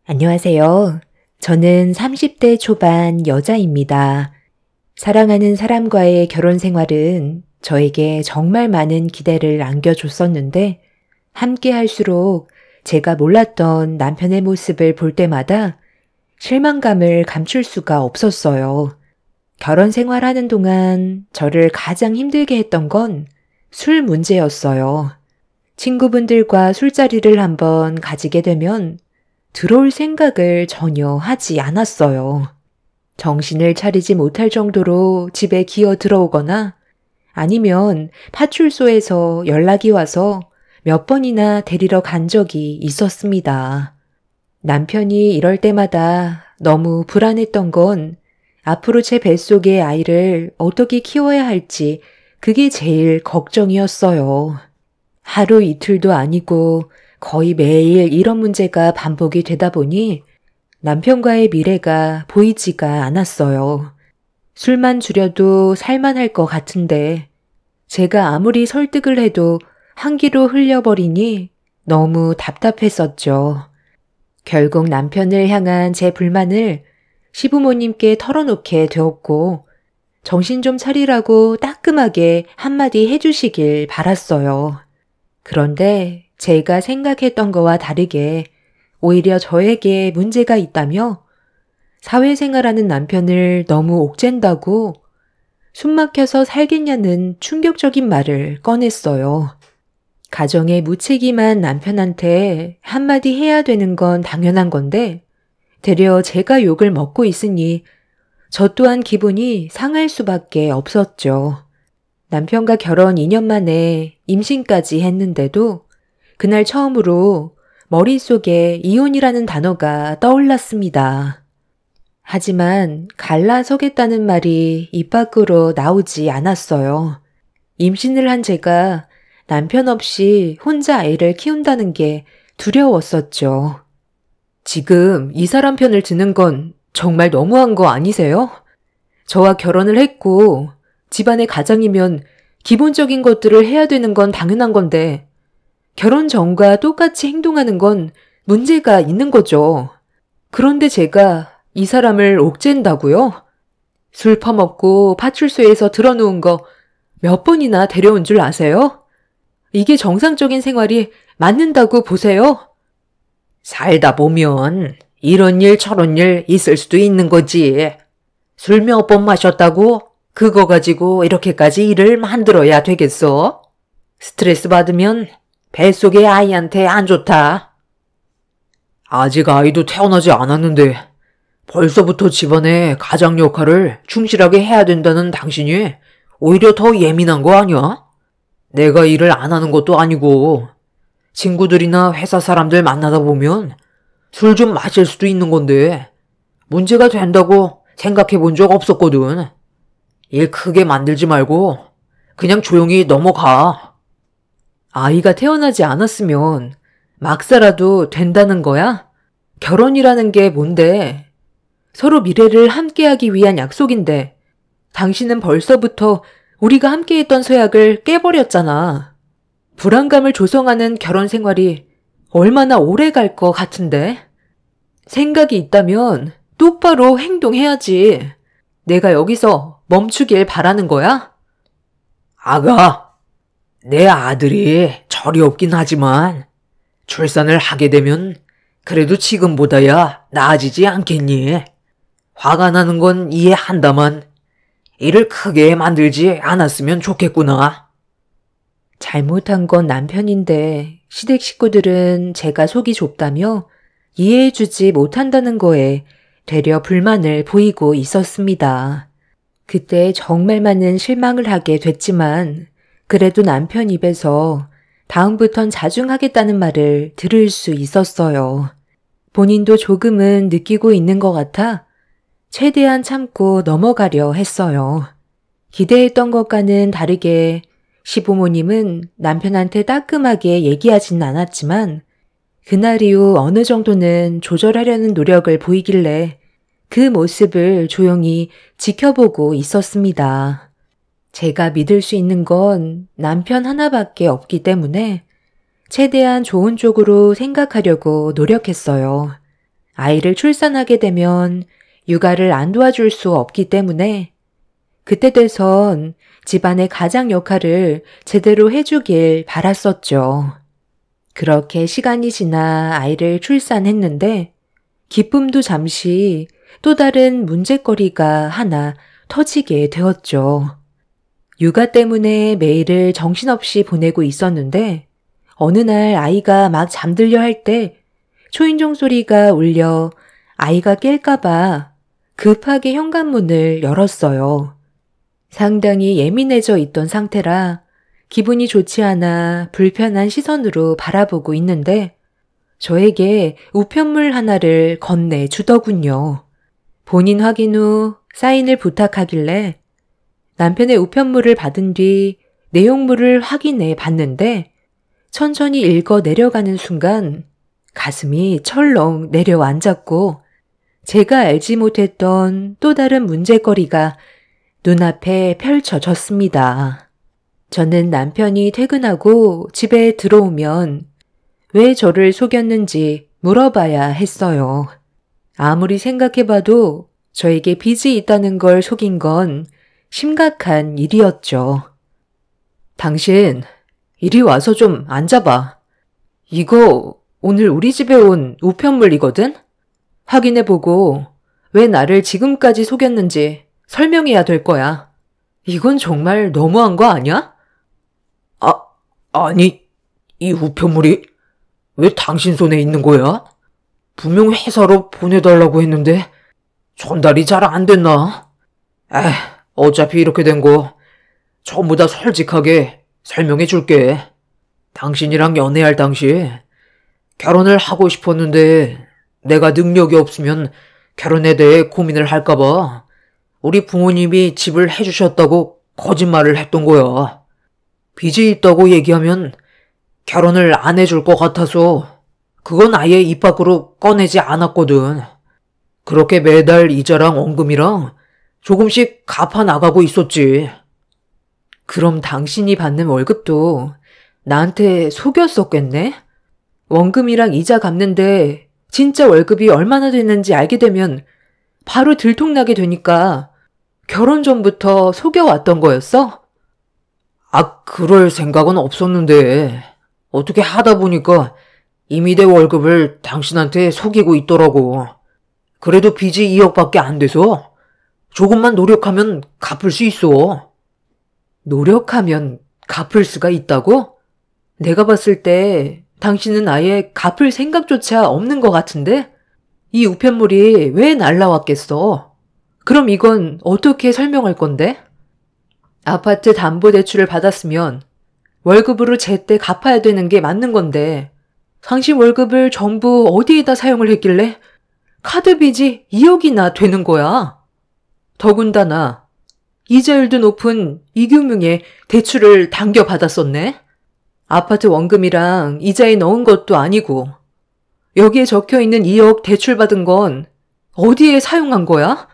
안녕하세요. 저는 30대 초반 여자입니다. 사랑하는 사람과의 결혼 생활은 저에게 정말 많은 기대를 안겨줬었는데, 함께 할수록 제가 몰랐던 남편의 모습을 볼 때마다 실망감을 감출 수가 없었어요. 결혼 생활하는 동안 저를 가장 힘들게 했던 건 술 문제였어요. 친구분들과 술자리를 한번 가지게 되면 들어올 생각을 전혀 하지 않았어요. 정신을 차리지 못할 정도로 집에 기어 들어오거나 아니면 파출소에서 연락이 와서 몇 번이나 데리러 간 적이 있었습니다. 남편이 이럴 때마다 너무 불안했던 건 앞으로 제 뱃속의 아이를 어떻게 키워야 할지 그게 제일 걱정이었어요. 하루 이틀도 아니고 거의 매일 이런 문제가 반복이 되다 보니 남편과의 미래가 보이지가 않았어요. 술만 줄여도 살만할 것 같은데 제가 아무리 설득을 해도 한기로 흘려버리니 너무 답답했었죠. 결국 남편을 향한 제 불만을 시부모님께 털어놓게 되었고 정신 좀 차리라고 따끔하게 한마디 해주시길 바랐어요. 그런데 제가 생각했던 거와 다르게 오히려 저에게 문제가 있다며 사회생활하는 남편을 너무 옥죄다고 숨막혀서 살겠냐는 충격적인 말을 꺼냈어요. 가정에 무책임한 남편한테 한마디 해야 되는 건 당연한 건데 되려 제가 욕을 먹고 있으니 저 또한 기분이 상할 수밖에 없었죠. 남편과 결혼 2년 만에 임신까지 했는데도 그날 처음으로 머릿속에 이혼이라는 단어가 떠올랐습니다. 하지만 갈라서겠다는 말이 입 밖으로 나오지 않았어요. 임신을 한 제가 남편 없이 혼자 애를 키운다는 게 두려웠었죠. 지금 이 사람 편을 드는 건 정말 너무한 거 아니세요? 저와 결혼을 했고 집안의 가장이면 기본적인 것들을 해야 되는 건 당연한 건데 결혼 전과 똑같이 행동하는 건 문제가 있는 거죠. 그런데 제가 이 사람을 옥죄인다고요? 술 퍼먹고 파출소에서 들어놓은 거 몇 번이나 데려온 줄 아세요? 이게 정상적인 생활이 맞는다고 보세요? 살다 보면 이런 일 저런 일 있을 수도 있는 거지. 술 몇 번 마셨다고 그거 가지고 이렇게까지 일을 만들어야 되겠어? 스트레스 받으면 뱃속의 아이한테 안 좋다. 아직 아이도 태어나지 않았는데 벌써부터 집안의 가장 역할을 충실하게 해야 된다는 당신이 오히려 더 예민한 거 아니야? 내가 일을 안 하는 것도 아니고 친구들이나 회사 사람들 만나다 보면 술 좀 마실 수도 있는 건데 문제가 된다고 생각해 본 적 없었거든. 일 크게 만들지 말고 그냥 조용히 넘어가. 아이가 태어나지 않았으면 막 살아도 된다는 거야? 결혼이라는 게 뭔데? 서로 미래를 함께하기 위한 약속인데 당신은 벌써부터 우리가 함께했던 서약을 깨버렸잖아. 불안감을 조성하는 결혼 생활이 얼마나 오래 갈 것 같은데? 생각이 있다면 똑바로 행동해야지. 내가 여기서 멈추길 바라는 거야? 아가, 내 아들이 철이 없긴 하지만 출산을 하게 되면 그래도 지금보다야 나아지지 않겠니? 화가 나는 건 이해한다만 일을 크게 만들지 않았으면 좋겠구나. 잘못한 건 남편인데 시댁 식구들은 제가 속이 좁다며 이해해주지 못한다는 거에 되려 불만을 보이고 있었습니다. 그때 정말 많은 실망을 하게 됐지만 그래도 남편 입에서 다음부턴 자중하겠다는 말을 들을 수 있었어요. 본인도 조금은 느끼고 있는 것 같아 최대한 참고 넘어가려 했어요. 기대했던 것과는 다르게 시부모님은 남편한테 따끔하게 얘기하진 않았지만 그날 이후 어느 정도는 조절하려는 노력을 보이길래 그 모습을 조용히 지켜보고 있었습니다. 제가 믿을 수 있는 건 남편 하나밖에 없기 때문에 최대한 좋은 쪽으로 생각하려고 노력했어요. 아이를 출산하게 되면 육아를 안 도와줄 수 없기 때문에 그때 돼선 집안의 가장 역할을 제대로 해주길 바랐었죠. 그렇게 시간이 지나 아이를 출산했는데 기쁨도 잠시 또 다른 문제거리가 하나 터지게 되었죠. 육아 때문에 매일을 정신없이 보내고 있었는데 어느 날 아이가 막 잠들려 할 때 초인종 소리가 울려 아이가 깰까봐 급하게 현관문을 열었어요. 상당히 예민해져 있던 상태라 기분이 좋지 않아 불편한 시선으로 바라보고 있는데 저에게 우편물 하나를 건네주더군요. 본인 확인 후 사인을 부탁하길래 남편의 우편물을 받은 뒤 내용물을 확인해 봤는데 천천히 읽어 내려가는 순간 가슴이 철렁 내려앉았고 제가 알지 못했던 또 다른 문제거리가 눈앞에 펼쳐졌습니다. 저는 남편이 퇴근하고 집에 들어오면 왜 저를 속였는지 물어봐야 했어요. 아무리 생각해봐도 저에게 빚이 있다는 걸 속인 건 심각한 일이었죠. 당신, 이리 와서 좀 앉아봐. 이거 오늘 우리 집에 온 우편물이거든? 확인해보고 왜 나를 지금까지 속였는지 설명해야 될 거야. 이건 정말 너무한 거 아니야? 아니, 이 우편물이 왜 당신 손에 있는 거야? 분명 회사로 보내달라고 했는데 전달이 잘 안 됐나? 어차피 이렇게 된 거 전부 다 솔직하게 설명해 줄게. 당신이랑 연애할 당시 결혼을 하고 싶었는데 내가 능력이 없으면 결혼에 대해 고민을 할까봐 우리 부모님이 집을 해주셨다고 거짓말을 했던 거야. 빚이 있다고 얘기하면 결혼을 안 해줄 것 같아서 그건 아예 입 밖으로 꺼내지 않았거든. 그렇게 매달 이자랑 원금이랑 조금씩 갚아 나가고 있었지. 그럼 당신이 받는 월급도 나한테 속였었겠네? 원금이랑 이자 갚는데 진짜 월급이 얼마나 되는지 알게 되면 바로 들통나게 되니까 결혼 전부터 속여왔던 거였어? 그럴 생각은 없었는데 어떻게 하다 보니까 이미 내 월급을 당신한테 속이고 있더라고. 그래도 빚이 2억밖에 안 돼서 조금만 노력하면 갚을 수 있어. 노력하면 갚을 수가 있다고? 내가 봤을 때 당신은 아예 갚을 생각조차 없는 것 같은데? 이 우편물이 왜 날라왔겠어? 그럼 이건 어떻게 설명할 건데? 아파트 담보대출을 받았으면 월급으로 제때 갚아야 되는 게 맞는 건데 당신 월급을 전부 어디에다 사용을 했길래 카드 빚이 2억이나 되는 거야. 더군다나 이자율도 높은 이금융에 대출을 당겨받았었네. 아파트 원금이랑 이자에 넣은 것도 아니고 여기에 적혀있는 2억 대출받은 건 어디에 사용한 거야?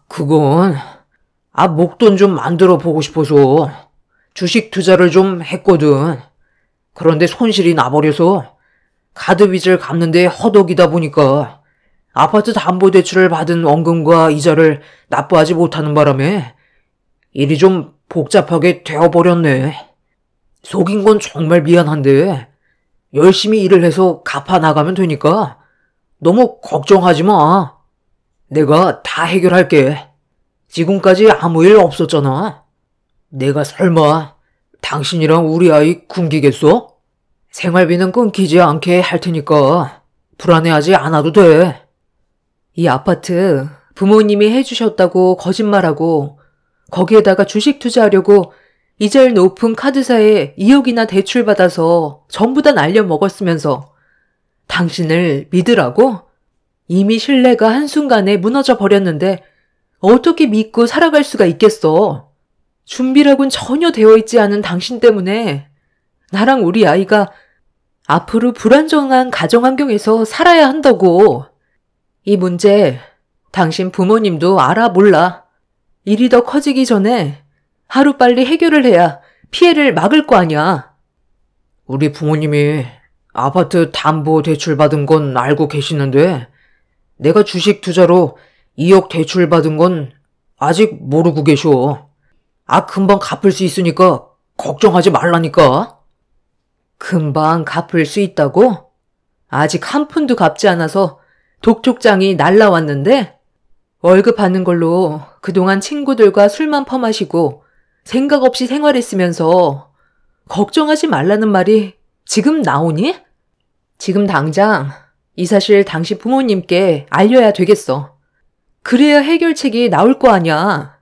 그건 목돈 좀 만들어 보고 싶어서 주식 투자를 좀 했거든. 그런데 손실이 나버려서 카드 빚을 갚는데 허덕이다 보니까 아파트 담보대출을 받은 원금과 이자를 납부하지 못하는 바람에 일이 좀 복잡하게 되어버렸네. 속인 건 정말 미안한데 열심히 일을 해서 갚아 나가면 되니까 너무 걱정하지 마. 내가 다 해결할게. 지금까지 아무 일 없었잖아. 내가 설마 당신이랑 우리 아이 굶기겠어? 생활비는 끊기지 않게 할 테니까 불안해하지 않아도 돼. 이 아파트 부모님이 해주셨다고 거짓말하고 거기에다가 주식 투자하려고 이자율 높은 카드사에 2억이나 대출받아서 전부 다 날려먹었으면서 당신을 믿으라고? 이미 신뢰가 한순간에 무너져 버렸는데 어떻게 믿고 살아갈 수가 있겠어? 준비라곤 전혀 되어 있지 않은 당신 때문에 나랑 우리 아이가 앞으로 불안정한 가정 환경에서 살아야 한다고. 이 문제 당신 부모님도 알아 몰라. 일이 더 커지기 전에 하루빨리 해결을 해야 피해를 막을 거 아니야. 우리 부모님이 아파트 담보 대출 받은 건 알고 계시는데 내가 주식 투자로 2억 대출 받은 건 아직 모르고 계셔. 금방 갚을 수 있으니까 걱정하지 말라니까. 금방 갚을 수 있다고? 아직 한 푼도 갚지 않아서 독촉장이 날라왔는데 월급 받는 걸로 그동안 친구들과 술만 퍼마시고 생각 없이 생활했으면서 걱정하지 말라는 말이 지금 나오니? 지금 당장 이 사실 당신 부모님께 알려야 되겠어. 그래야 해결책이 나올 거 아니야.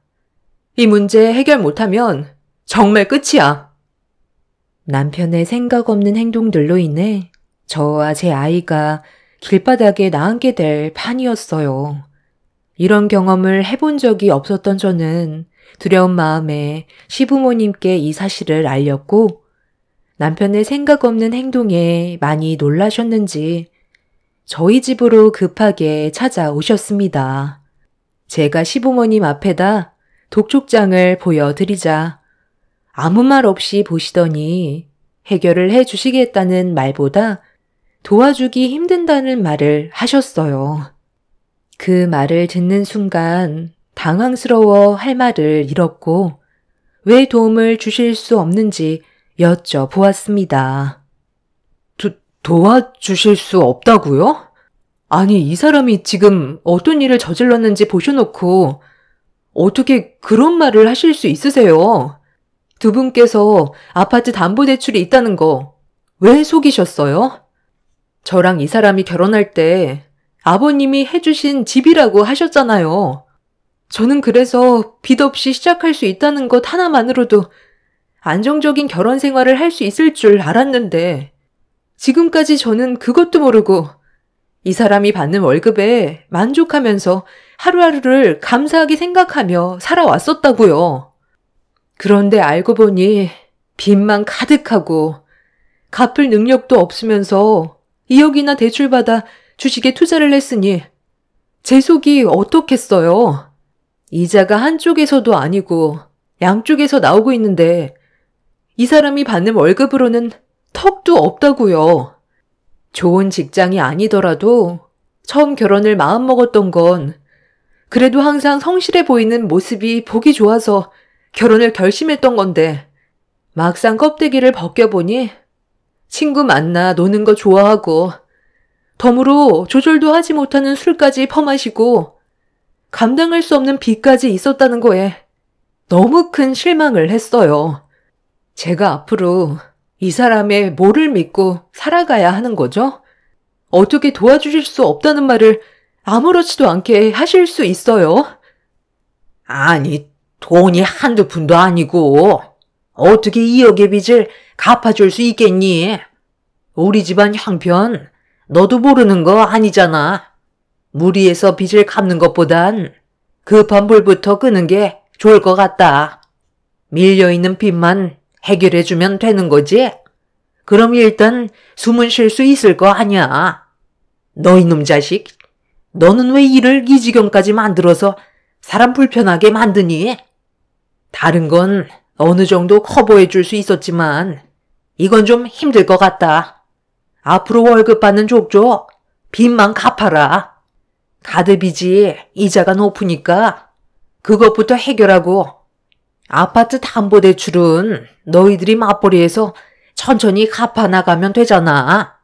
이 문제 해결 못하면 정말 끝이야. 남편의 생각 없는 행동들로 인해 저와 제 아이가 길바닥에 나앉게 될 판이었어요. 이런 경험을 해본 적이 없었던 저는 두려운 마음에 시부모님께 이 사실을 알렸고 남편의 생각 없는 행동에 많이 놀라셨는지 저희 집으로 급하게 찾아오셨습니다. 제가 시부모님 앞에다 독촉장을 보여드리자 아무 말 없이 보시더니 해결을 해주시겠다는 말보다 도와주기 힘든다는 말을 하셨어요. 그 말을 듣는 순간 당황스러워 할 말을 잃었고 왜 도움을 주실 수 없는지 여쭤보았습니다. 도와주실 수 없다고요? 아니, 이 사람이 지금 어떤 일을 저질렀는지 보셔놓고 어떻게 그런 말을 하실 수 있으세요? 두 분께서 아파트 담보대출이 있다는 거 왜 속이셨어요? 저랑 이 사람이 결혼할 때 아버님이 해주신 집이라고 하셨잖아요. 저는 그래서 빚 없이 시작할 수 있다는 것 하나만으로도 안정적인 결혼 생활을 할 수 있을 줄 알았는데 지금까지 저는 그것도 모르고 이 사람이 받는 월급에 만족하면서 하루하루를 감사하게 생각하며 살아왔었다고요. 그런데 알고 보니 빚만 가득하고 갚을 능력도 없으면서 2억이나 대출받아 주식에 투자를 했으니 제 속이 어떻겠어요. 이자가 한쪽에서도 아니고 양쪽에서 나오고 있는데 이 사람이 받는 월급으로는 턱도 없다고요. 좋은 직장이 아니더라도 처음 결혼을 마음먹었던 건 그래도 항상 성실해 보이는 모습이 보기 좋아서 결혼을 결심했던 건데 막상 껍데기를 벗겨보니 친구 만나 노는 거 좋아하고 덤으로 조절도 하지 못하는 술까지 퍼마시고 감당할 수 없는 빚까지 있었다는 거에 너무 큰 실망을 했어요. 제가 앞으로 이 사람의 뭐를 믿고 살아가야 하는 거죠? 어떻게 도와주실 수 없다는 말을 아무렇지도 않게 하실 수 있어요? 아니, 돈이 한두 푼도 아니고 어떻게 2억의 빚을 갚아줄 수 있겠니? 우리 집안 형편 너도 모르는 거 아니잖아. 무리해서 빚을 갚는 것보단 급한 불부터 끄는 게 좋을 것 같다. 밀려있는 빚만 해결해주면 되는 거지? 그럼 일단 숨은 쉴 수 있을 거 아니야. 너 이놈 자식, 너는 왜 일을 이 지경까지 만들어서 사람 불편하게 만드니? 다른 건 어느 정도 커버해 줄 수 있었지만 이건 좀 힘들 것 같다. 앞으로 월급 받는 족족 빚만 갚아라. 가드빚이 이자가 높으니까 그것부터 해결하고 아파트 담보대출은 너희들이 맞벌이해서 천천히 갚아 나가면 되잖아.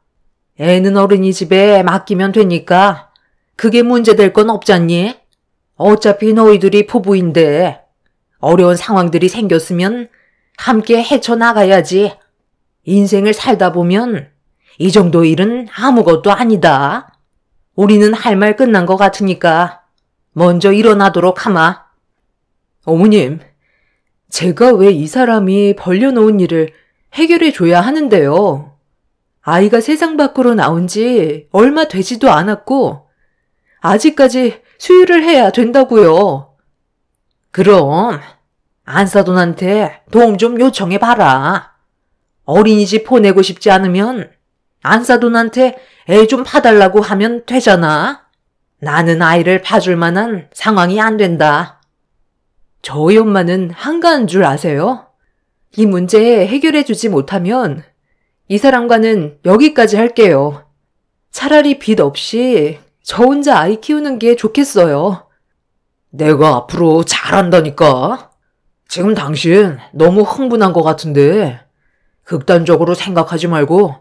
애는 어린이집에 맡기면 되니까 그게 문제될 건 없잖니? 어차피 너희들이 부부인데 어려운 상황들이 생겼으면 함께 헤쳐나가야지. 인생을 살다 보면 이 정도 일은 아무것도 아니다. 우리는 할 말 끝난 것 같으니까 먼저 일어나도록 하마. 어머님, 제가 왜 이 사람이 벌려놓은 일을 해결해줘야 하는데요? 아이가 세상 밖으로 나온 지 얼마 되지도 않았고 아직까지 수유를 해야 된다고요. 그럼 안사돈한테 도움 좀 요청해봐라. 어린이집 보내고 싶지 않으면 안사돈한테 애 좀 봐달라고 하면 되잖아. 나는 아이를 봐줄 만한 상황이 안 된다. 저희 엄마는 한가한 줄 아세요? 이 문제 해결해주지 못하면 이 사람과는 여기까지 할게요. 차라리 빚 없이 저 혼자 아이 키우는 게 좋겠어요. 내가 앞으로 잘한다니까. 지금 당신 너무 흥분한 것 같은데 극단적으로 생각하지 말고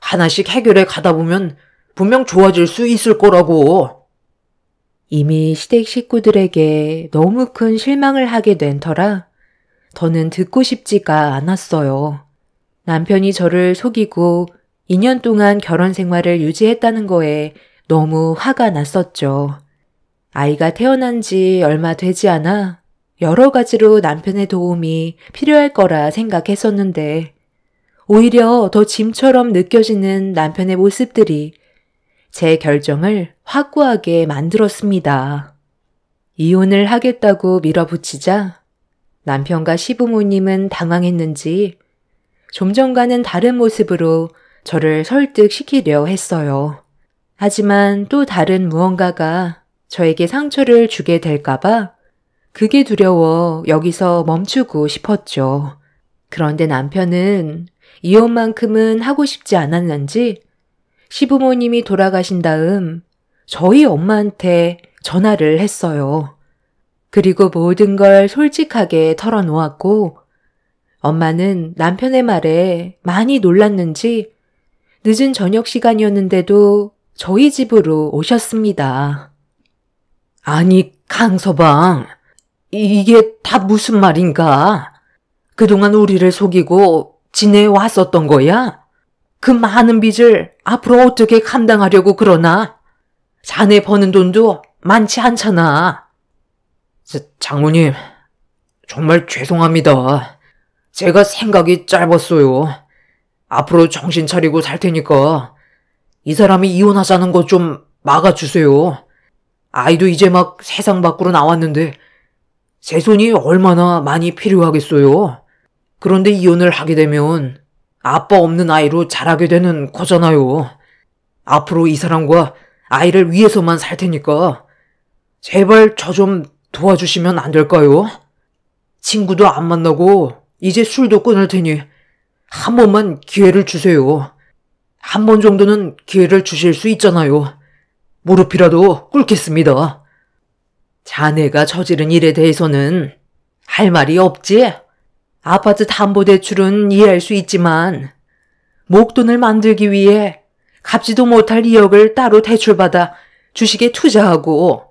하나씩 해결해 가다 보면 분명 좋아질 수 있을 거라고. 이미 시댁 식구들에게 너무 큰 실망을 하게 된 터라 더는 듣고 싶지가 않았어요. 남편이 저를 속이고 2년 동안 결혼 생활을 유지했다는 거에 너무 화가 났었죠. 아이가 태어난 지 얼마 되지 않아 여러 가지로 남편의 도움이 필요할 거라 생각했었는데 오히려 더 짐처럼 느껴지는 남편의 모습들이 제 결정을 확고하게 만들었습니다. 이혼을 하겠다고 밀어붙이자 남편과 시부모님은 당황했는지 좀 전과는 다른 모습으로 저를 설득시키려 했어요. 하지만 또 다른 무언가가 저에게 상처를 주게 될까봐 그게 두려워 여기서 멈추고 싶었죠. 그런데 남편은 이혼만큼은 하고 싶지 않았는지 시부모님이 돌아가신 다음 저희 엄마한테 전화를 했어요. 그리고 모든 걸 솔직하게 털어놓았고 엄마는 남편의 말에 많이 놀랐는지 늦은 저녁 시간이었는데도 저희 집으로 오셨습니다. 아니, 강서방, 이게 다 무슨 말인가? 그동안 우리를 속이고 지내왔었던 거야? 그 많은 빚을 앞으로 어떻게 감당하려고 그러나? 자네 버는 돈도 많지 않잖아. 장모님, 정말 죄송합니다. 제가 생각이 짧았어요. 앞으로 정신 차리고 살 테니까 이 사람이 이혼하자는 거 좀 막아주세요. 아이도 이제 막 세상 밖으로 나왔는데 제 손이 얼마나 많이 필요하겠어요. 그런데 이혼을 하게 되면 아빠 없는 아이로 자라게 되는 거잖아요. 앞으로 이 사람과 아이를 위해서만 살 테니까 제발 저 좀 도와주시면 안 될까요? 친구도 안 만나고 이제 술도 끊을 테니 한 번만 기회를 주세요. 한 번 정도는 기회를 주실 수 있잖아요. 무릎이라도 꿇겠습니다. 자네가 저지른 일에 대해서는 할 말이 없지? 아파트 담보대출은 이해할 수 있지만 목돈을 만들기 위해 갚지도 못할 2억을 따로 대출받아 주식에 투자하고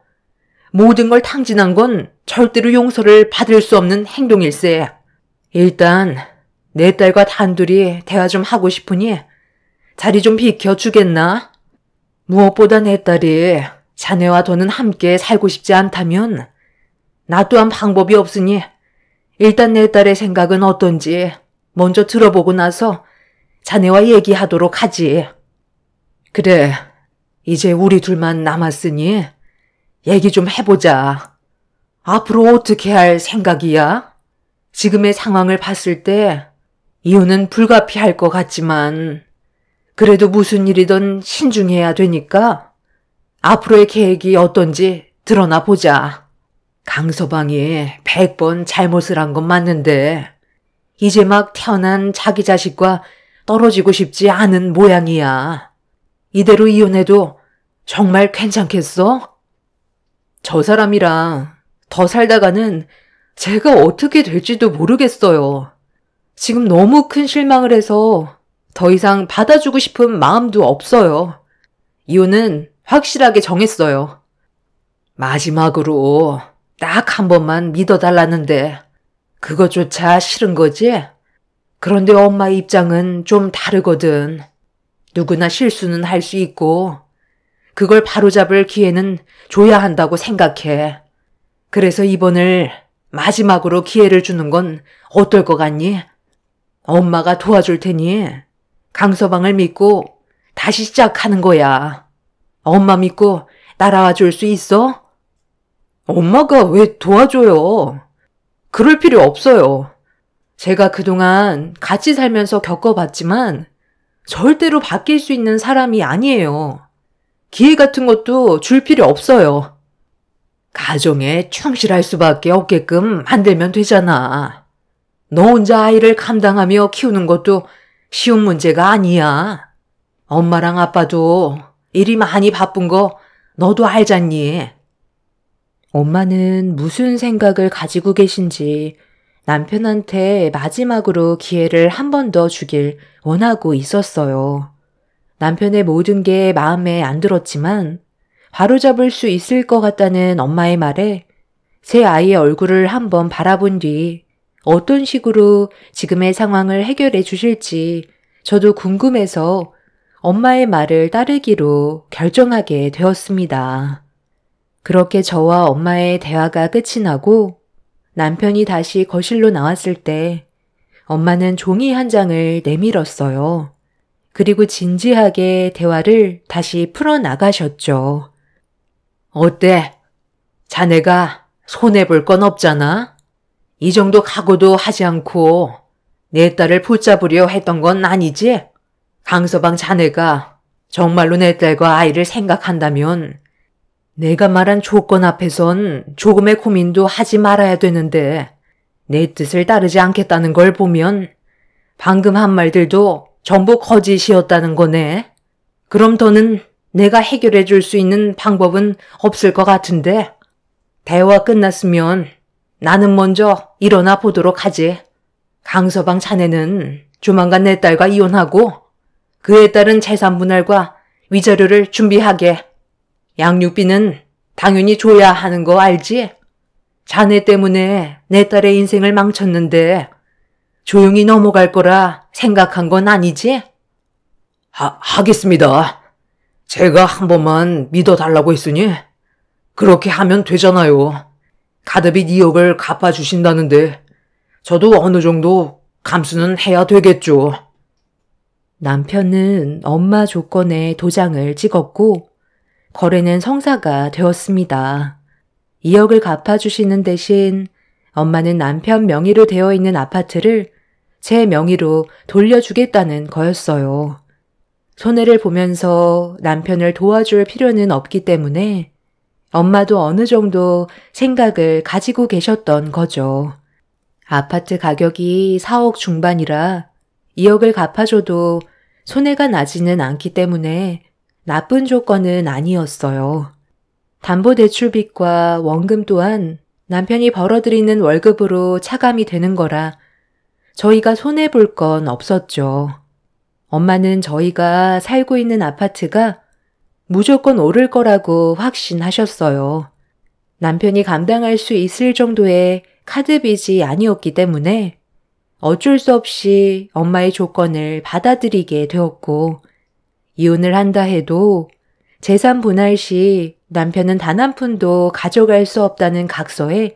모든 걸 탕진한 건 절대로 용서를 받을 수 없는 행동일세. 일단 내 딸과 단둘이 대화 좀 하고 싶으니 자리 좀 비켜주겠나? 무엇보다 내 딸이 자네와 더는 함께 살고 싶지 않다면 나 또한 방법이 없으니 일단 내 딸의 생각은 어떤지 먼저 들어보고 나서 자네와 얘기하도록 하지. 그래, 이제 우리 둘만 남았으니 얘기 좀 해보자. 앞으로 어떻게 할 생각이야? 지금의 상황을 봤을 때 이혼은 불가피할 것 같지만 그래도 무슨 일이든 신중해야 되니까 앞으로의 계획이 어떤지 드러나 보자. 강서방이 100번 잘못을 한 건 맞는데 이제 막 태어난 자기 자식과 떨어지고 싶지 않은 모양이야. 이대로 이혼해도 정말 괜찮겠어? 저 사람이랑 더 살다가는 제가 어떻게 될지도 모르겠어요. 지금 너무 큰 실망을 해서 더 이상 받아주고 싶은 마음도 없어요. 이혼은 확실하게 정했어요. 마지막으로 딱 한 번만 믿어달라는데 그것조차 싫은 거지? 그런데 엄마 입장은 좀 다르거든. 누구나 실수는 할 수 있고 그걸 바로잡을 기회는 줘야 한다고 생각해. 그래서 이번을 마지막으로 기회를 주는 건 어떨 것 같니? 엄마가 도와줄 테니 강서방을 믿고 다시 시작하는 거야. 엄마 믿고 따라와 줄 수 있어? 엄마가 왜 도와줘요? 그럴 필요 없어요. 제가 그동안 같이 살면서 겪어봤지만 절대로 바뀔 수 있는 사람이 아니에요. 기회 같은 것도 줄 필요 없어요. 가정에 충실할 수밖에 없게끔 만들면 되잖아. 너 혼자 아이를 감당하며 키우는 것도 쉬운 문제가 아니야. 엄마랑 아빠도 일이 많이 바쁜 거 너도 알잖니. 엄마는 무슨 생각을 가지고 계신지 남편한테 마지막으로 기회를 한 번 더 주길 원하고 있었어요. 남편의 모든 게 마음에 안 들었지만 바로잡을 수 있을 것 같다는 엄마의 말에 제 아이의 얼굴을 한번 바라본 뒤 어떤 식으로 지금의 상황을 해결해 주실지 저도 궁금해서 엄마의 말을 따르기로 결정하게 되었습니다. 그렇게 저와 엄마의 대화가 끝이 나고 남편이 다시 거실로 나왔을 때 엄마는 종이 한 장을 내밀었어요. 그리고 진지하게 대화를 다시 풀어나가셨죠. 어때? 자네가 손해볼 건 없잖아? 이 정도 각오도 하지 않고 내 딸을 붙잡으려 했던 건 아니지? 강서방 자네가 정말로 내 딸과 아이를 생각한다면 내가 말한 조건 앞에선 조금의 고민도 하지 말아야 되는데 내 뜻을 따르지 않겠다는 걸 보면 방금 한 말들도 전부 거짓이었다는 거네. 그럼 더는 내가 해결해 줄 수 있는 방법은 없을 것 같은데 대화 끝났으면 나는 먼저 일어나 보도록 하지. 강서방 자네는 조만간 내 딸과 이혼하고 그에 따른 재산 분할과 위자료를 준비하게. 양육비는 당연히 줘야 하는 거 알지? 자네 때문에 내 딸의 인생을 망쳤는데 조용히 넘어갈 거라 생각한 건 아니지? 하겠습니다. 제가 한 번만 믿어달라고 했으니 그렇게 하면 되잖아요. 가드빚 2억을 갚아주신다는데 저도 어느 정도 감수는 해야 되겠죠. 남편은 엄마 조건에 도장을 찍었고 거래는 성사가 되었습니다. 2억을 갚아주시는 대신 엄마는 남편 명의로 되어 있는 아파트를 제 명의로 돌려주겠다는 거였어요. 손해를 보면서 남편을 도와줄 필요는 없기 때문에 엄마도 어느 정도 생각을 가지고 계셨던 거죠. 아파트 가격이 4억 중반이라 2억을 갚아줘도 손해가 나지는 않기 때문에 나쁜 조건은 아니었어요. 담보대출빚과 원금 또한 남편이 벌어들이는 월급으로 차감이 되는 거라 저희가 손해볼 건 없었죠. 엄마는 저희가 살고 있는 아파트가 무조건 오를 거라고 확신하셨어요. 남편이 감당할 수 있을 정도의 카드빚이 아니었기 때문에 어쩔 수 없이 엄마의 조건을 받아들이게 되었고 이혼을 한다 해도 재산 분할 시 남편은 단 한 푼도 가져갈 수 없다는 각서에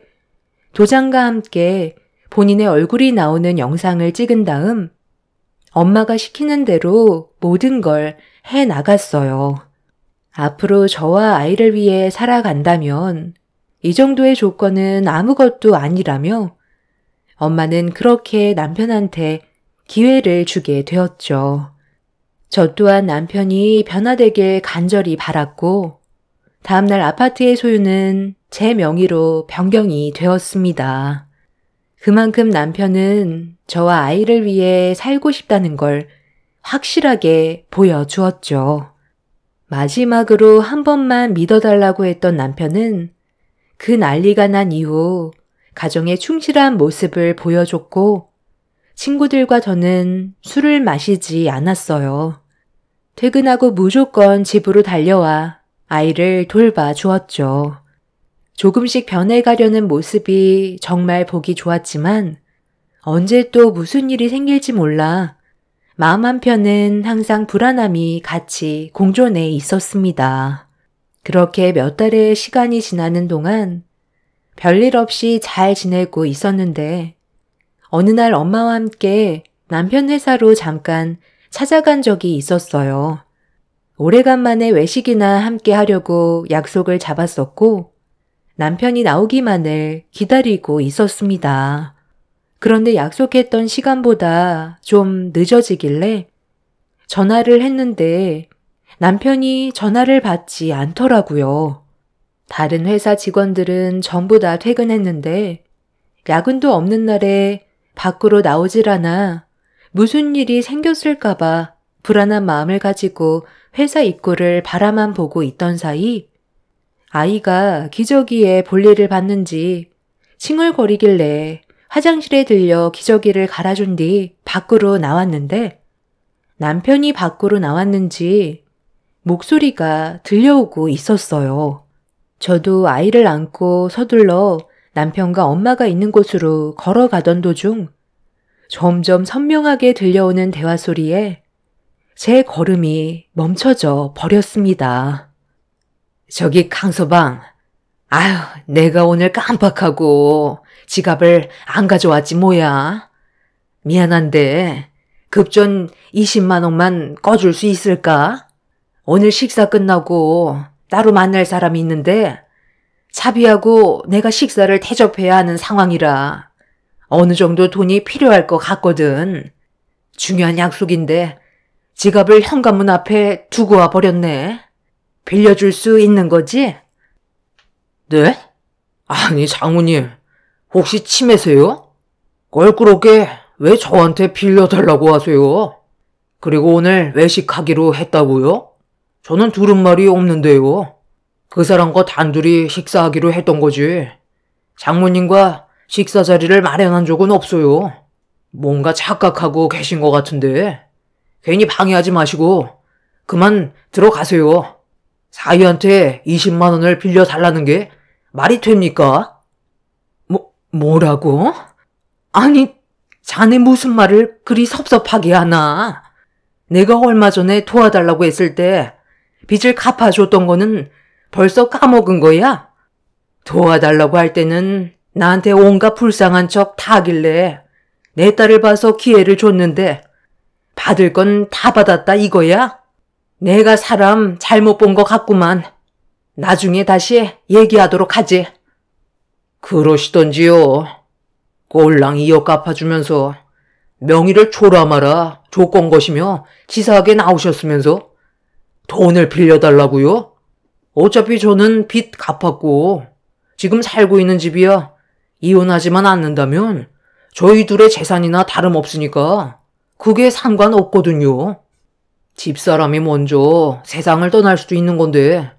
도장과 함께 본인의 얼굴이 나오는 영상을 찍은 다음 엄마가 시키는 대로 모든 걸 해 나갔어요. 앞으로 저와 아이를 위해 살아간다면 이 정도의 조건은 아무것도 아니라며 엄마는 그렇게 남편한테 기회를 주게 되었죠. 저 또한 남편이 변화되길 간절히 바랐고 다음날 아파트의 소유는 제 명의로 변경이 되었습니다. 그만큼 남편은 저와 아이를 위해 살고 싶다는 걸 확실하게 보여주었죠. 마지막으로 한 번만 믿어달라고 했던 남편은 그 난리가 난 이후 가정에 충실한 모습을 보여줬고 친구들과 저는 술을 마시지 않았어요. 퇴근하고 무조건 집으로 달려와 아이를 돌봐주었죠. 조금씩 변해가려는 모습이 정말 보기 좋았지만 언제 또 무슨 일이 생길지 몰라 마음 한편은 항상 불안함이 같이 공존해 있었습니다. 그렇게 몇 달의 시간이 지나는 동안 별일 없이 잘 지내고 있었는데 어느 날 엄마와 함께 남편 회사로 잠깐 찾아간 적이 있었어요. 오래간만에 외식이나 함께 하려고 약속을 잡았었고 남편이 나오기만을 기다리고 있었습니다. 그런데 약속했던 시간보다 좀 늦어지길래 전화를 했는데 남편이 전화를 받지 않더라고요. 다른 회사 직원들은 전부 다 퇴근했는데 야근도 없는 날에 밖으로 나오질 않아 무슨 일이 생겼을까봐 불안한 마음을 가지고 회사 입구를 바라만 보고 있던 사이 아이가 기저귀에 볼일을 봤는지 칭얼거리길래 화장실에 들려 기저귀를 갈아준 뒤 밖으로 나왔는데 남편이 밖으로 나왔는지 목소리가 들려오고 있었어요. 저도 아이를 안고 서둘러 남편과 엄마가 있는 곳으로 걸어가던 도중 점점 선명하게 들려오는 대화 소리에 제 걸음이 멈춰져 버렸습니다. 저기 강서방, 아휴, 내가 오늘 깜빡하고 지갑을 안 가져왔지 뭐야. 미안한데 급전 20만 원만 꺼줄 수 있을까? 오늘 식사 끝나고 따로 만날 사람이 있는데 차비하고 내가 식사를 대접해야 하는 상황이라 어느 정도 돈이 필요할 것 같거든. 중요한 약속인데 지갑을 현관문 앞에 두고 와 버렸네. 빌려줄 수 있는 거지? 네? 아니 장모님, 혹시 치매세요? 껄끄럽게 왜 저한테 빌려달라고 하세요? 그리고 오늘 외식하기로 했다고요? 저는 들은 말이 없는데요. 그 사람과 단둘이 식사하기로 했던 거지. 장모님과 식사 자리를 마련한 적은 없어요. 뭔가 착각하고 계신 것 같은데 괜히 방해하지 마시고 그만 들어가세요. 사위한테 20만 원을 빌려달라는 게 말이 됩니까? 뭐라고? 아니, 자네 무슨 말을 그리 섭섭하게 하나? 내가 얼마 전에 도와달라고 했을 때 빚을 갚아줬던 거는 벌써 까먹은 거야? 도와달라고 할 때는 나한테 온갖 불쌍한 척 다 하길래 내 딸을 봐서 기회를 줬는데 받을 건 다 받았다 이거야? 내가 사람 잘못 본 것 같구만. 나중에 다시 얘기하도록 하지. 그러시던지요. 꼴랑 이어 갚아주면서 명의를 초라마라 조건 거시며 치사하게 나오셨으면서 돈을 빌려달라고요? 어차피 저는 빚 갚았고 지금 살고 있는 집이야 이혼하지만 않는다면 저희 둘의 재산이나 다름없으니까 그게 상관없거든요. 집사람이 먼저 세상을 떠날 수도 있는 건데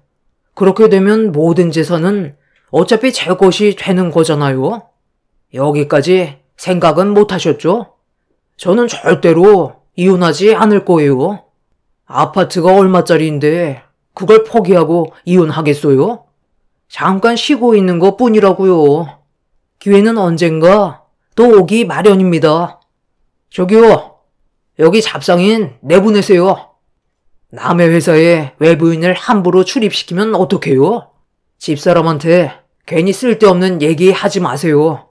그렇게 되면 모든 재산은 어차피 제 것이 되는 거잖아요. 여기까지 생각은 못 하셨죠? 저는 절대로 이혼하지 않을 거예요. 아파트가 얼마짜리인데 그걸 포기하고 이혼하겠어요? 잠깐 쉬고 있는 것 뿐이라고요. 기회는 언젠가 또 오기 마련입니다. 저기요, 여기 잡상인 내보내세요. 남의 회사에 외부인을 함부로 출입시키면 어떡해요? 집사람한테 괜히 쓸데없는 얘기 하지 마세요.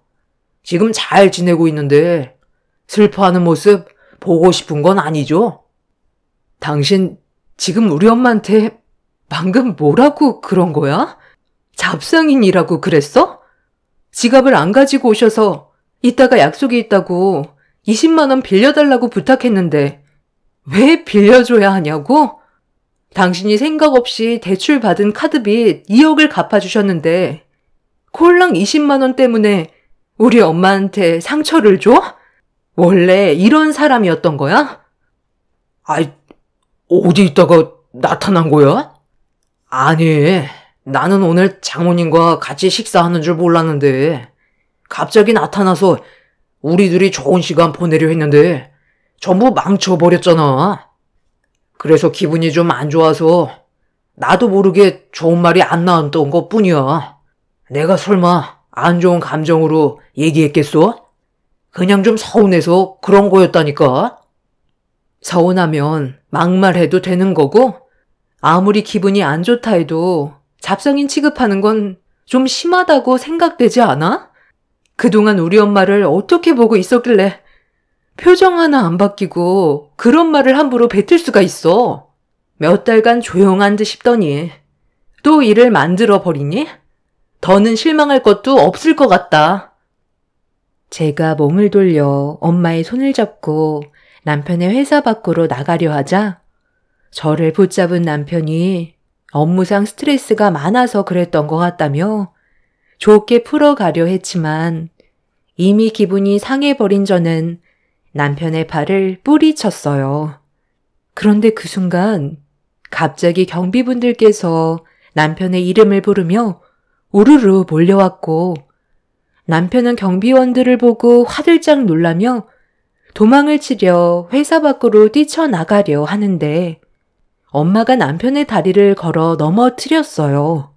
지금 잘 지내고 있는데 슬퍼하는 모습 보고 싶은 건 아니죠? 당신 지금 우리 엄마한테 방금 뭐라고 그런 거야? 잡상인이라고 그랬어? 지갑을 안 가지고 오셔서 이따가 약속이 있다고 20만 원 빌려달라고 부탁했는데 왜 빌려줘야 하냐고? 당신이 생각 없이 대출 받은 카드빚 2억을 갚아주셨는데 콜랑 20만 원 때문에 우리 엄마한테 상처를 줘? 원래 이런 사람이었던 거야? 아이, 어디 있다가 나타난 거야? 아니, 나는 오늘 장모님과 같이 식사하는 줄 몰랐는데 갑자기 나타나서 우리 둘이 좋은 시간 보내려 했는데 전부 망쳐버렸잖아. 그래서 기분이 좀 안 좋아서 나도 모르게 좋은 말이 안 나왔던 것 뿐이야. 내가 설마 안 좋은 감정으로 얘기했겠어? 그냥 좀 서운해서 그런 거였다니까. 서운하면 막말해도 되는 거고 아무리 기분이 안 좋다 해도 잡상인 취급하는 건 좀 심하다고 생각되지 않아? 그동안 우리 엄마를 어떻게 보고 있었길래 표정 하나 안 바뀌고 그런 말을 함부로 뱉을 수가 있어. 몇 달간 조용한 듯 싶더니 또 일을 만들어 버리니? 더는 실망할 것도 없을 것 같다. 제가 몸을 돌려 엄마의 손을 잡고 남편의 회사 밖으로 나가려 하자 저를 붙잡은 남편이 업무상 스트레스가 많아서 그랬던 것 같다며 좋게 풀어가려 했지만 이미 기분이 상해버린 저는 남편의 팔을 뿌리쳤어요. 그런데 그 순간 갑자기 경비분들께서 남편의 이름을 부르며 우르르 몰려왔고 남편은 경비원들을 보고 화들짝 놀라며 도망을 치려 회사 밖으로 뛰쳐나가려 하는데 엄마가 남편의 다리를 걸어 넘어뜨렸어요.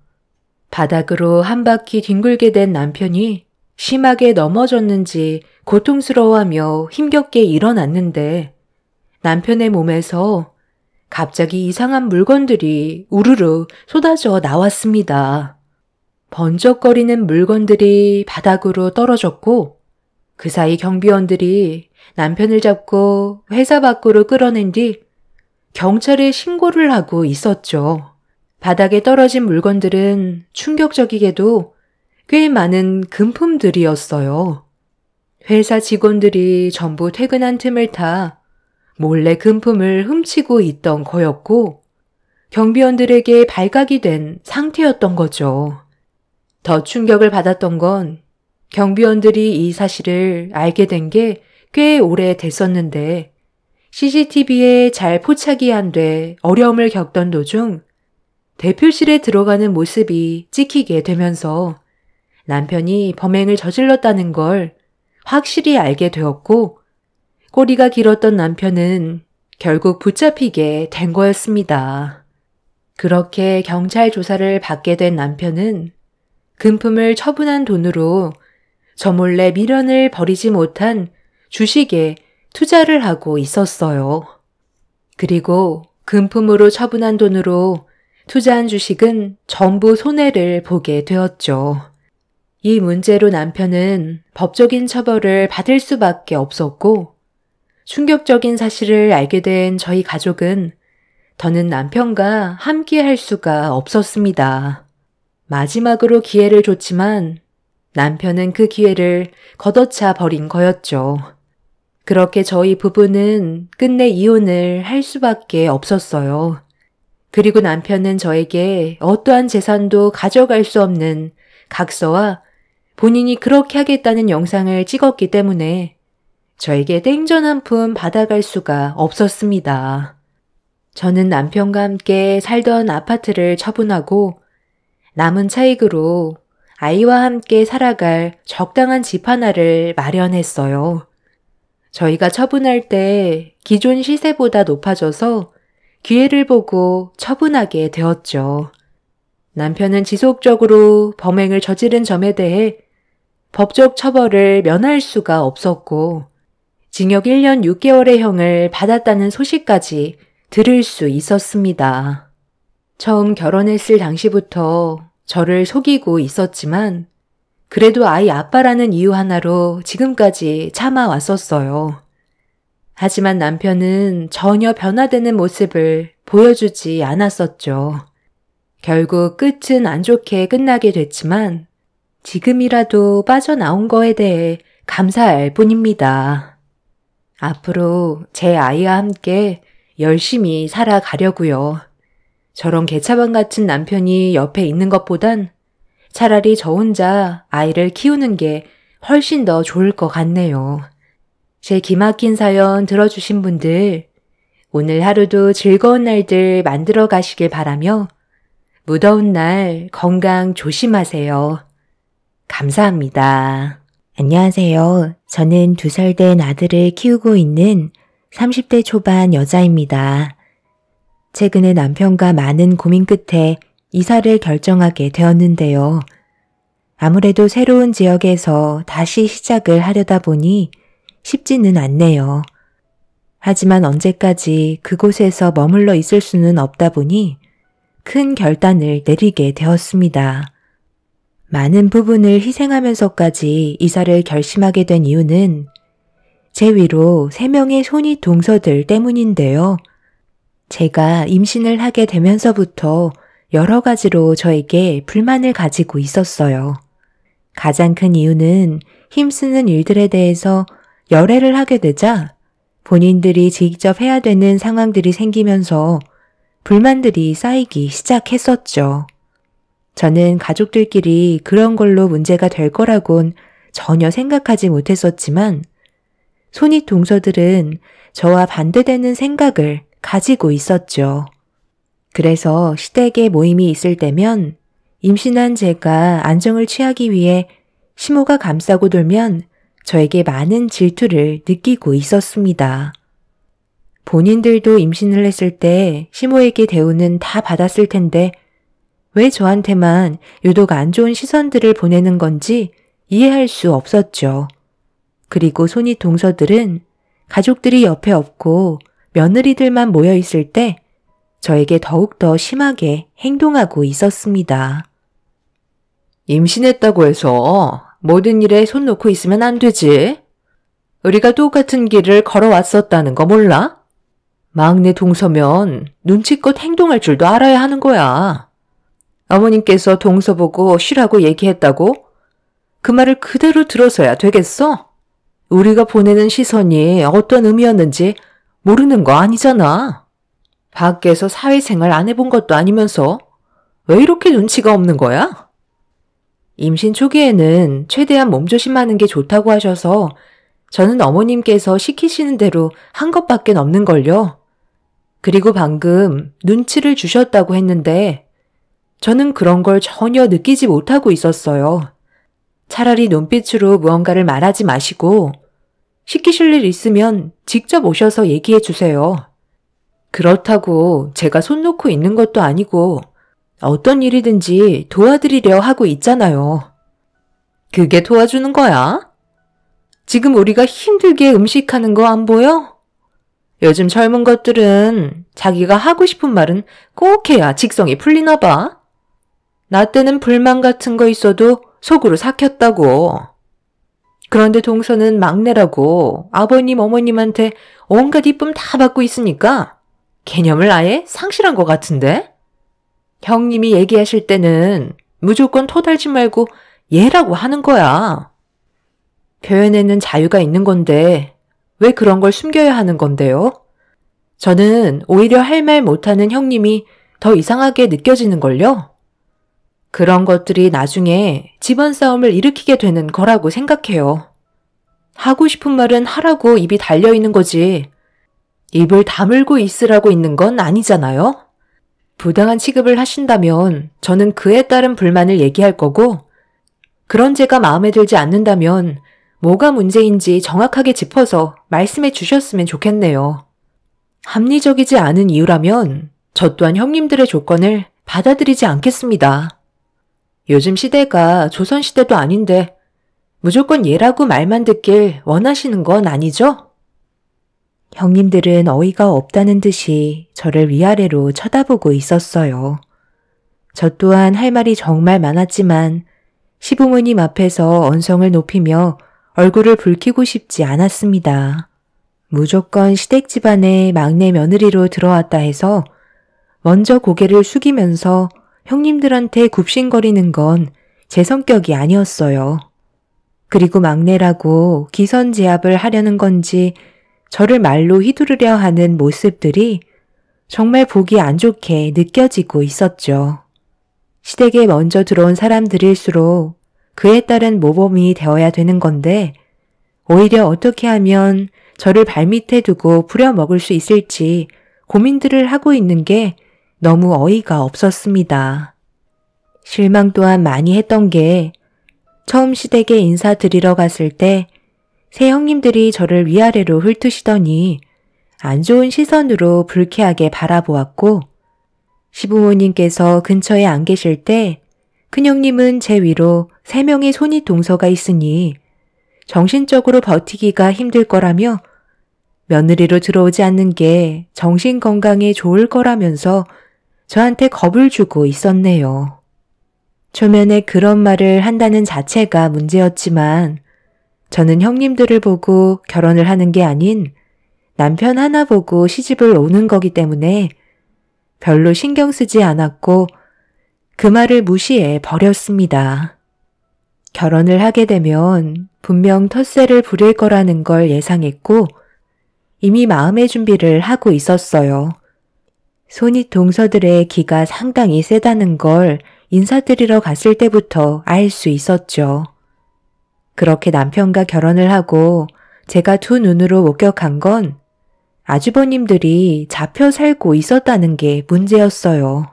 바닥으로 한 바퀴 뒹굴게 된 남편이 심하게 넘어졌는지 고통스러워하며 힘겹게 일어났는데 남편의 몸에서 갑자기 이상한 물건들이 우르르 쏟아져 나왔습니다. 번쩍거리는 물건들이 바닥으로 떨어졌고 그 사이 경비원들이 남편을 잡고 회사 밖으로 끌어낸 뒤 경찰에 신고를 하고 있었죠. 바닥에 떨어진 물건들은 충격적이게도 꽤 많은 금품들이었어요. 회사 직원들이 전부 퇴근한 틈을 타 몰래 금품을 훔치고 있던 거였고 경비원들에게 발각이 된 상태였던 거죠. 더 충격을 받았던 건 경비원들이 이 사실을 알게 된 게 꽤 오래 됐었는데 CCTV에 잘 포착이 안 돼 어려움을 겪던 도중 대표실에 들어가는 모습이 찍히게 되면서 남편이 범행을 저질렀다는 걸 확실히 알게 되었고 꼬리가 길었던 남편은 결국 붙잡히게 된 거였습니다. 그렇게 경찰 조사를 받게 된 남편은 금품을 처분한 돈으로 저 몰래 미련을 버리지 못한 주식에 투자를 하고 있었어요. 그리고 금품으로 처분한 돈으로 투자한 주식은 전부 손해를 보게 되었죠. 이 문제로 남편은 법적인 처벌을 받을 수밖에 없었고 충격적인 사실을 알게 된 저희 가족은 더는 남편과 함께 할 수가 없었습니다. 마지막으로 기회를 줬지만 남편은 그 기회를 걷어차 버린 거였죠. 그렇게 저희 부부는 끝내 이혼을 할 수밖에 없었어요. 그리고 남편은 저에게 어떠한 재산도 가져갈 수 없는 각서와 본인이 그렇게 하겠다는 영상을 찍었기 때문에 저에게 땡전 한 푼 받아갈 수가 없었습니다. 저는 남편과 함께 살던 아파트를 처분하고 남은 차익으로 아이와 함께 살아갈 적당한 집 하나를 마련했어요. 저희가 처분할 때 기존 시세보다 높아져서 기회를 보고 처분하게 되었죠. 남편은 지속적으로 범행을 저지른 점에 대해 법적 처벌을 면할 수가 없었고 징역 1년 6개월의 형을 받았다는 소식까지 들을 수 있었습니다. 처음 결혼했을 당시부터 저를 속이고 있었지만 그래도 아이 아빠라는 이유 하나로 지금까지 참아왔었어요. 하지만 남편은 전혀 변화되는 모습을 보여주지 않았었죠. 결국 끝은 안 좋게 끝나게 됐지만 지금이라도 빠져나온 거에 대해 감사할 뿐입니다. 앞으로 제 아이와 함께 열심히 살아가려고요. 저런 개차반 같은 남편이 옆에 있는 것보단 차라리 저 혼자 아이를 키우는 게 훨씬 더 좋을 것 같네요. 제 기막힌 사연 들어주신 분들, 오늘 하루도 즐거운 날들 만들어 가시길 바라며 무더운 날 건강 조심하세요. 감사합니다. 안녕하세요. 저는 2살 된 아들을 키우고 있는 30대 초반 여자입니다. 최근에 남편과 많은 고민 끝에 이사를 결정하게 되었는데요. 아무래도 새로운 지역에서 다시 시작을 하려다 보니 쉽지는 않네요. 하지만 언제까지 그곳에서 머물러 있을 수는 없다 보니 큰 결단을 내리게 되었습니다. 많은 부분을 희생하면서까지 이사를 결심하게 된 이유는 제 위로 3명의 손이 동서들 때문인데요. 제가 임신을 하게 되면서부터 여러 가지로 저에게 불만을 가지고 있었어요. 가장 큰 이유는 힘쓰는 일들에 대해서 열애를 하게 되자 본인들이 직접 해야 되는 상황들이 생기면서 불만들이 쌓이기 시작했었죠. 저는 가족들끼리 그런 걸로 문제가 될 거라곤 전혀 생각하지 못했었지만 손윗 동서들은 저와 반대되는 생각을 가지고 있었죠. 그래서 시댁에 모임이 있을 때면 임신한 제가 안정을 취하기 위해 시모가 감싸고 돌면 저에게 많은 질투를 느끼고 있었습니다. 본인들도 임신을 했을 때 시모에게 대우는 다 받았을 텐데 왜 저한테만 유독 안 좋은 시선들을 보내는 건지 이해할 수 없었죠. 그리고 손윗 동서들은 가족들이 옆에 없고 며느리들만 모여 있을 때 저에게 더욱더 심하게 행동하고 있었습니다. 임신했다고 해서 모든 일에 손 놓고 있으면 안 되지. 우리가 똑같은 길을 걸어왔었다는 거 몰라? 막내 동서면 눈치껏 행동할 줄도 알아야 하는 거야. 어머님께서 동서 보고 쉬라고 얘기했다고? 그 말을 그대로 들어서야 되겠어? 우리가 보내는 시선이 어떤 의미였는지 모르는 거 아니잖아. 밖에서 사회생활 안 해본 것도 아니면서 왜 이렇게 눈치가 없는 거야? 임신 초기에는 최대한 몸조심하는 게 좋다고 하셔서 저는 어머님께서 시키시는 대로 한 것밖에 없는걸요. 그리고 방금 눈치를 주셨다고 했는데 저는 그런 걸 전혀 느끼지 못하고 있었어요. 차라리 눈빛으로 무언가를 말하지 마시고 시키실 일 있으면 직접 오셔서 얘기해 주세요. 그렇다고 제가 손 놓고 있는 것도 아니고 어떤 일이든지 도와드리려 하고 있잖아요. 그게 도와주는 거야? 지금 우리가 힘들게 음식하는 거 안 보여? 요즘 젊은 것들은 자기가 하고 싶은 말은 꼭 해야 직성이 풀리나 봐. 나 때는 불만 같은 거 있어도 속으로 삭혔다고. 그런데 동서는 막내라고 아버님 어머님한테 온갖 이쁨 다 받고 있으니까 개념을 아예 상실한 것 같은데? 형님이 얘기하실 때는 무조건 토달지 말고 얘라고 하는 거야. 표현에는 자유가 있는 건데 왜 그런 걸 숨겨야 하는 건데요? 저는 오히려 할 말 못하는 형님이 더 이상하게 느껴지는걸요. 그런 것들이 나중에 집안 싸움을 일으키게 되는 거라고 생각해요. 하고 싶은 말은 하라고 입이 달려있는 거지. 입을 다물고 있으라고 있는 건 아니잖아요. 부당한 취급을 하신다면 저는 그에 따른 불만을 얘기할 거고 그런 제가 마음에 들지 않는다면 뭐가 문제인지 정확하게 짚어서 말씀해 주셨으면 좋겠네요. 합리적이지 않은 이유라면 저 또한 형님들의 조건을 받아들이지 않겠습니다. 요즘 시대가 조선시대도 아닌데 무조건 얘라고 말만 듣길 원하시는 건 아니죠? 형님들은 어이가 없다는 듯이 저를 위아래로 쳐다보고 있었어요. 저 또한 할 말이 정말 많았지만 시부모님 앞에서 언성을 높이며 얼굴을 붉히고 싶지 않았습니다. 무조건 시댁 집안의 막내 며느리로 들어왔다 해서 먼저 고개를 숙이면서 형님들한테 굽신거리는 건 제 성격이 아니었어요. 그리고 막내라고 기선제압을 하려는 건지 저를 말로 휘두르려 하는 모습들이 정말 보기 안 좋게 느껴지고 있었죠. 시댁에 먼저 들어온 사람들일수록 그에 따른 모범이 되어야 되는 건데 오히려 어떻게 하면 저를 발밑에 두고 부려먹을 수 있을지 고민들을 하고 있는 게 너무 어이가 없었습니다. 실망 또한 많이 했던 게 처음 시댁에 인사드리러 갔을 때 새 형님들이 저를 위아래로 훑으시더니 안 좋은 시선으로 불쾌하게 바라보았고 시부모님께서 근처에 안 계실 때 큰형님은 제 위로 3명의 손윗 동서가 있으니 정신적으로 버티기가 힘들 거라며 며느리로 들어오지 않는 게 정신 건강에 좋을 거라면서 저한테 겁을 주고 있었네요. 초면에 그런 말을 한다는 자체가 문제였지만 저는 형님들을 보고 결혼을 하는 게 아닌 남편 하나 보고 시집을 오는 거기 때문에 별로 신경 쓰지 않았고 그 말을 무시해 버렸습니다. 결혼을 하게 되면 분명 텃세를 부릴 거라는 걸 예상했고 이미 마음의 준비를 하고 있었어요. 손윗 동서들의 기가 상당히 세다는 걸 인사드리러 갔을 때부터 알 수 있었죠. 그렇게 남편과 결혼을 하고 제가 두 눈으로 목격한 건 아주버님들이 잡혀 살고 있었다는 게 문제였어요.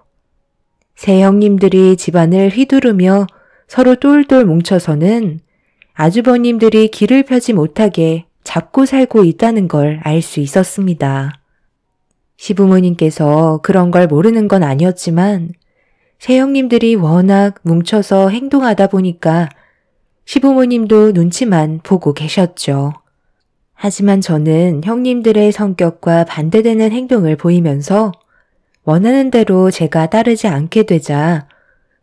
세 형님들이 집안을 휘두르며 서로 똘똘 뭉쳐서는 아주버님들이 길을 펴지 못하게 잡고 살고 있다는 걸 알 수 있었습니다. 시부모님께서 그런 걸 모르는 건 아니었지만 세 형님들이 워낙 뭉쳐서 행동하다 보니까 시부모님도 눈치만 보고 계셨죠. 하지만 저는 형님들의 성격과 반대되는 행동을 보이면서 원하는 대로 제가 따르지 않게 되자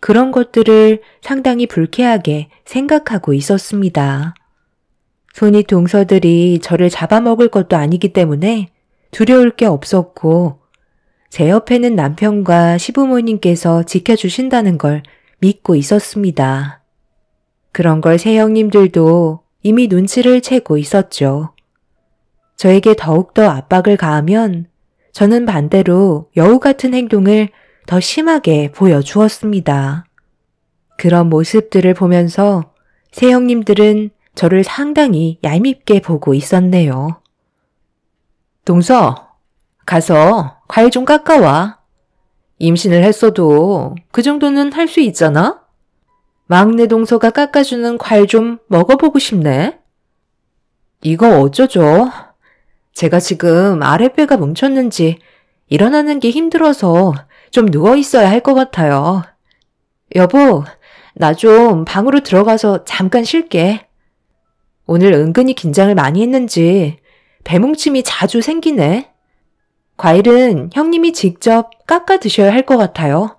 그런 것들을 상당히 불쾌하게 생각하고 있었습니다. 손이 동서들이 저를 잡아먹을 것도 아니기 때문에 두려울 게 없었고 제 옆에는 남편과 시부모님께서 지켜주신다는 걸 믿고 있었습니다. 그런 걸 새 형님들도 이미 눈치를 채고 있었죠. 저에게 더욱더 압박을 가하면 저는 반대로 여우 같은 행동을 더 심하게 보여주었습니다. 그런 모습들을 보면서 새 형님들은 저를 상당히 얄밉게 보고 있었네요. 동서, 가서 과일 좀 깎아와. 임신을 했어도 그 정도는 할 수 있잖아? 막내 동서가 깎아주는 과일 좀 먹어보고 싶네. 이거 어쩌죠? 제가 지금 아랫배가 뭉쳤는지 일어나는 게 힘들어서 좀 누워있어야 할 것 같아요. 여보, 나 좀 방으로 들어가서 잠깐 쉴게. 오늘 은근히 긴장을 많이 했는지 배뭉침이 자주 생기네. 과일은 형님이 직접 깎아 드셔야 할 것 같아요.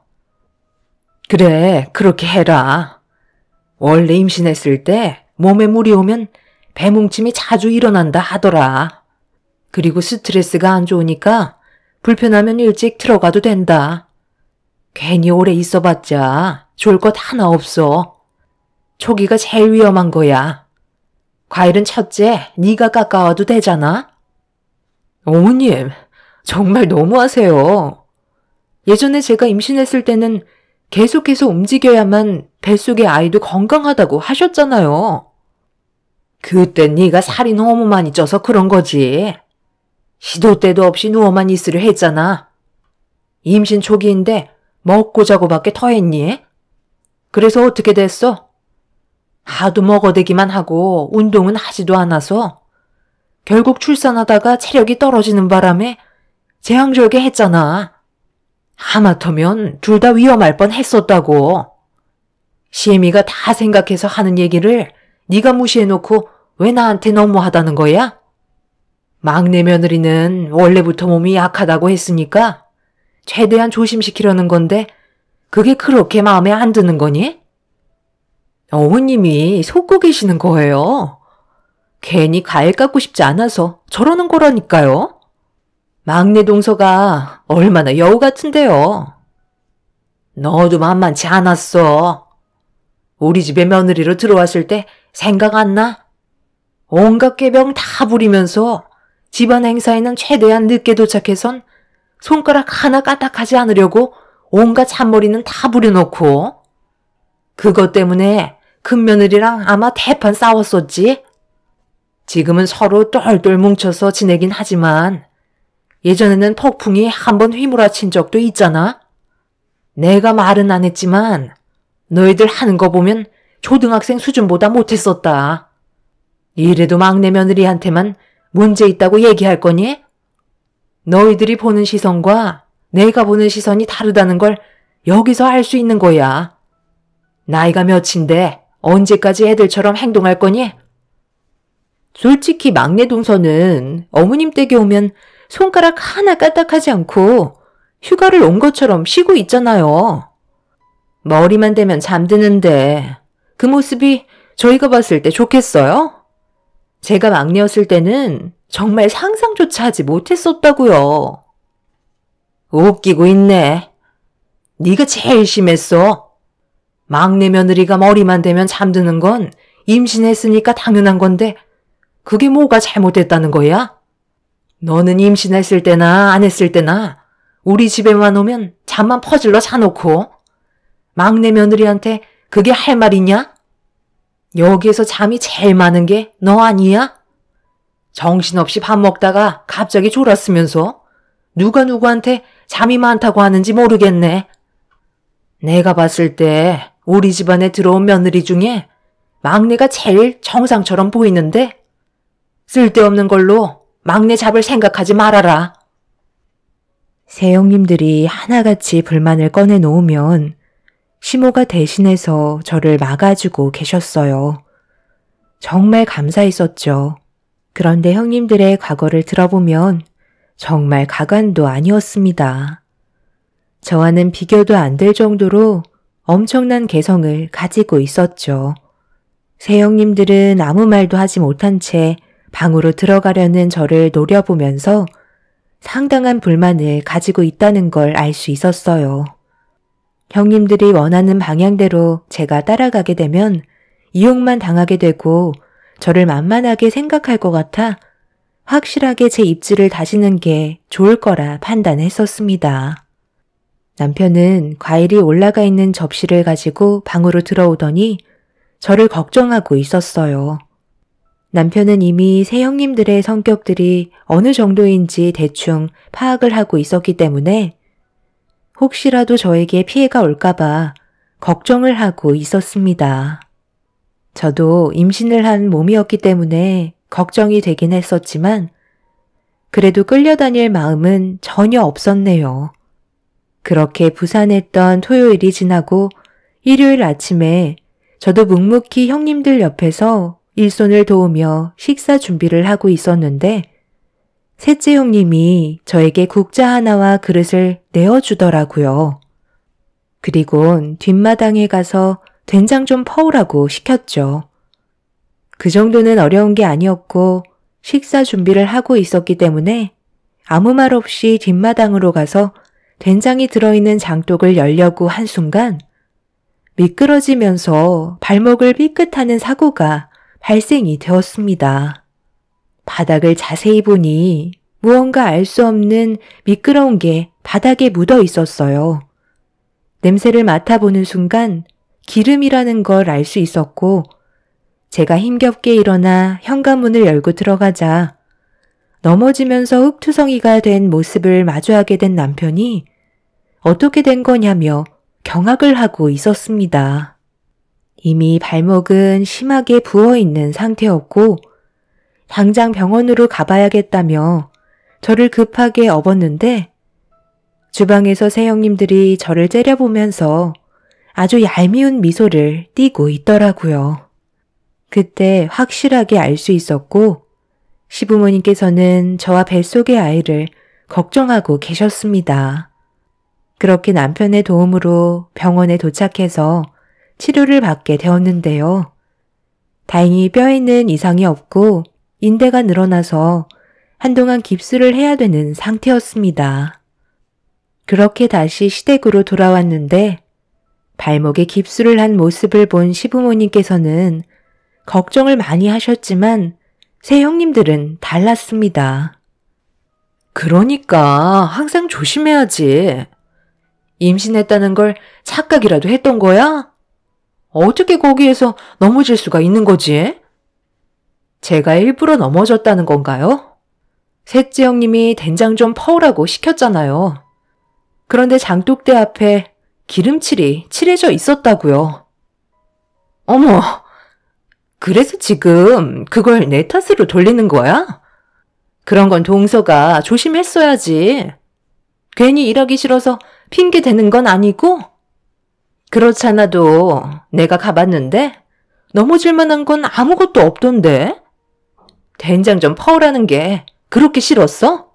그래, 그렇게 해라. 원래 임신했을 때 몸에 물이 오면 배뭉침이 자주 일어난다 하더라. 그리고 스트레스가 안 좋으니까 불편하면 일찍 들어가도 된다. 괜히 오래 있어봤자 좋을 것 하나 없어. 초기가 제일 위험한 거야. 과일은 첫째 네가 깎아와도 되잖아. 어머님, 정말 너무하세요. 예전에 제가 임신했을 때는 계속해서 움직여야만 뱃속의 아이도 건강하다고 하셨잖아요. 그때 네가 살이 너무 많이 쪄서 그런 거지. 시도 때도 없이 누워만 있으려 했잖아. 임신 초기인데 먹고 자고밖에 더 했니? 그래서 어떻게 됐어? 하도 먹어대기만 하고 운동은 하지도 않아서 결국 출산하다가 체력이 떨어지는 바람에 재앙절개 했잖아. 하마터면 둘 다 위험할 뻔 했었다고. 시애미가 다 생각해서 하는 얘기를 네가 무시해놓고 왜 나한테 너무하다는 거야? 막내 며느리는 원래부터 몸이 약하다고 했으니까 최대한 조심시키려는 건데 그게 그렇게 마음에 안 드는 거니? 어머님이 속고 계시는 거예요. 괜히 과일 깎고 싶지 않아서 저러는 거라니까요. 막내 동서가 얼마나 여우 같은데요. 너도 만만치 않았어. 우리 집에 며느리로 들어왔을 때 생각 안 나? 온갖 꾀병 다 부리면서 집안 행사에는 최대한 늦게 도착해선 손가락 하나 까딱하지 않으려고 온갖 잔머리는 다 부려놓고 그것 때문에 큰며느리랑 아마 대판 싸웠었지. 지금은 서로 똘똘 뭉쳐서 지내긴 하지만 예전에는 폭풍이 한번 휘몰아친 적도 있잖아. 내가 말은 안 했지만 너희들 하는 거 보면 초등학생 수준보다 못했었다. 이래도 막내 며느리한테만 문제 있다고 얘기할 거니? 너희들이 보는 시선과 내가 보는 시선이 다르다는 걸 여기서 알 수 있는 거야. 나이가 몇인데 언제까지 애들처럼 행동할 거니? 솔직히 막내 동서는 어머님 댁에 오면 손가락 하나 까딱하지 않고 휴가를 온 것처럼 쉬고 있잖아요. 머리만 대면 잠드는데 그 모습이 저희가 봤을 때 좋겠어요? 제가 막내였을 때는 정말 상상조차 하지 못했었다고요. 웃기고 있네. 네가 제일 심했어. 막내 며느리가 머리만 대면 잠드는 건 임신했으니까 당연한 건데 그게 뭐가 잘못됐다는 거야? 너는 임신했을 때나 안 했을 때나 우리 집에만 오면 잠만 퍼질러 자놓고 막내 며느리한테 그게 할 말이냐? 여기에서 잠이 제일 많은 게 너 아니야? 정신없이 밥 먹다가 갑자기 졸았으면서 누가 누구한테 잠이 많다고 하는지 모르겠네. 내가 봤을 때 우리 집안에 들어온 며느리 중에 막내가 제일 정상처럼 보이는데 쓸데없는 걸로 막내 잡을 생각하지 말아라. 새형님들이 하나같이 불만을 꺼내놓으면 시모가 대신해서 저를 막아주고 계셨어요. 정말 감사했었죠. 그런데 형님들의 과거를 들어보면 정말 가관도 아니었습니다. 저와는 비교도 안 될 정도로 엄청난 개성을 가지고 있었죠. 새형님들은 아무 말도 하지 못한 채 방으로 들어가려는 저를 노려보면서 상당한 불만을 가지고 있다는 걸 알 수 있었어요. 형님들이 원하는 방향대로 제가 따라가게 되면 이용만 당하게 되고 저를 만만하게 생각할 것 같아 확실하게 제 입지를 다지는 게 좋을 거라 판단했었습니다. 남편은 과일이 올라가 있는 접시를 가지고 방으로 들어오더니 저를 걱정하고 있었어요. 남편은 이미 새 형님들의 성격들이 어느 정도인지 대충 파악을 하고 있었기 때문에 혹시라도 저에게 피해가 올까봐 걱정을 하고 있었습니다. 저도 임신을 한 몸이었기 때문에 걱정이 되긴 했었지만 그래도 끌려다닐 마음은 전혀 없었네요. 그렇게 부산했던 토요일이 지나고 일요일 아침에 저도 묵묵히 형님들 옆에서 일손을 도우며 식사 준비를 하고 있었는데 셋째 형님이 저에게 국자 하나와 그릇을 내어주더라고요. 그리곤 뒷마당에 가서 된장 좀 퍼오라고 시켰죠. 그 정도는 어려운 게 아니었고 식사 준비를 하고 있었기 때문에 아무 말 없이 뒷마당으로 가서 된장이 들어있는 장독을 열려고 한순간 미끄러지면서 발목을 삐끗하는 사고가 발생이 되었습니다. 바닥을 자세히 보니 무언가 알 수 없는 미끄러운 게 바닥에 묻어 있었어요. 냄새를 맡아보는 순간 기름이라는 걸 알 수 있었고 제가 힘겹게 일어나 현관문을 열고 들어가자 넘어지면서 흙투성이가 된 모습을 마주하게 된 남편이 어떻게 된 거냐며 경악을 하고 있었습니다. 이미 발목은 심하게 부어있는 상태였고 당장 병원으로 가봐야겠다며 저를 급하게 업었는데 주방에서 새형님들이 저를 째려보면서 아주 얄미운 미소를 띠고 있더라고요. 그때 확실하게 알 수 있었고 시부모님께서는 저와 뱃속의 아이를 걱정하고 계셨습니다. 그렇게 남편의 도움으로 병원에 도착해서 치료를 받게 되었는데요. 다행히 뼈에는 이상이 없고 인대가 늘어나서 한동안 깁스를 해야 되는 상태였습니다. 그렇게 다시 시댁으로 돌아왔는데 발목에 깁스를 한 모습을 본 시부모님께서는 걱정을 많이 하셨지만 새 형님들은 달랐습니다. 그러니까 항상 조심해야지. 임신했다는 걸 착각이라도 했던 거야? 어떻게 거기에서 넘어질 수가 있는 거지? 제가 일부러 넘어졌다는 건가요? 셋째 형님이 된장 좀 퍼오라고 시켰잖아요. 그런데 장독대 앞에 기름칠이 칠해져 있었다고요. 어머, 그래서 지금 그걸 내 탓으로 돌리는 거야? 그런 건 동서가 조심했어야지. 괜히 일하기 싫어서 핑계 대는 건 아니고? 그렇잖아도 내가 가봤는데 넘어질 만한 건 아무것도 없던데? 된장 좀 퍼오라는 게 그렇게 싫었어?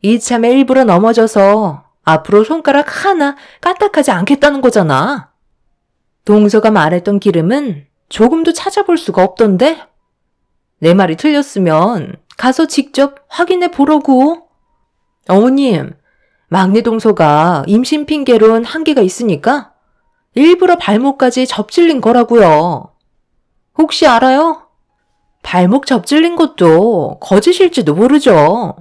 이참에 일부러 넘어져서 앞으로 손가락 하나 까딱하지 않겠다는 거잖아. 동서가 말했던 기름은 조금도 찾아볼 수가 없던데? 내 말이 틀렸으면 가서 직접 확인해 보라고. 어머님, 막내 동서가 임신 핑계론 한계가 있으니까 일부러 발목까지 접질린 거라고요. 혹시 알아요? 발목 접질린 것도 거짓일지도 모르죠.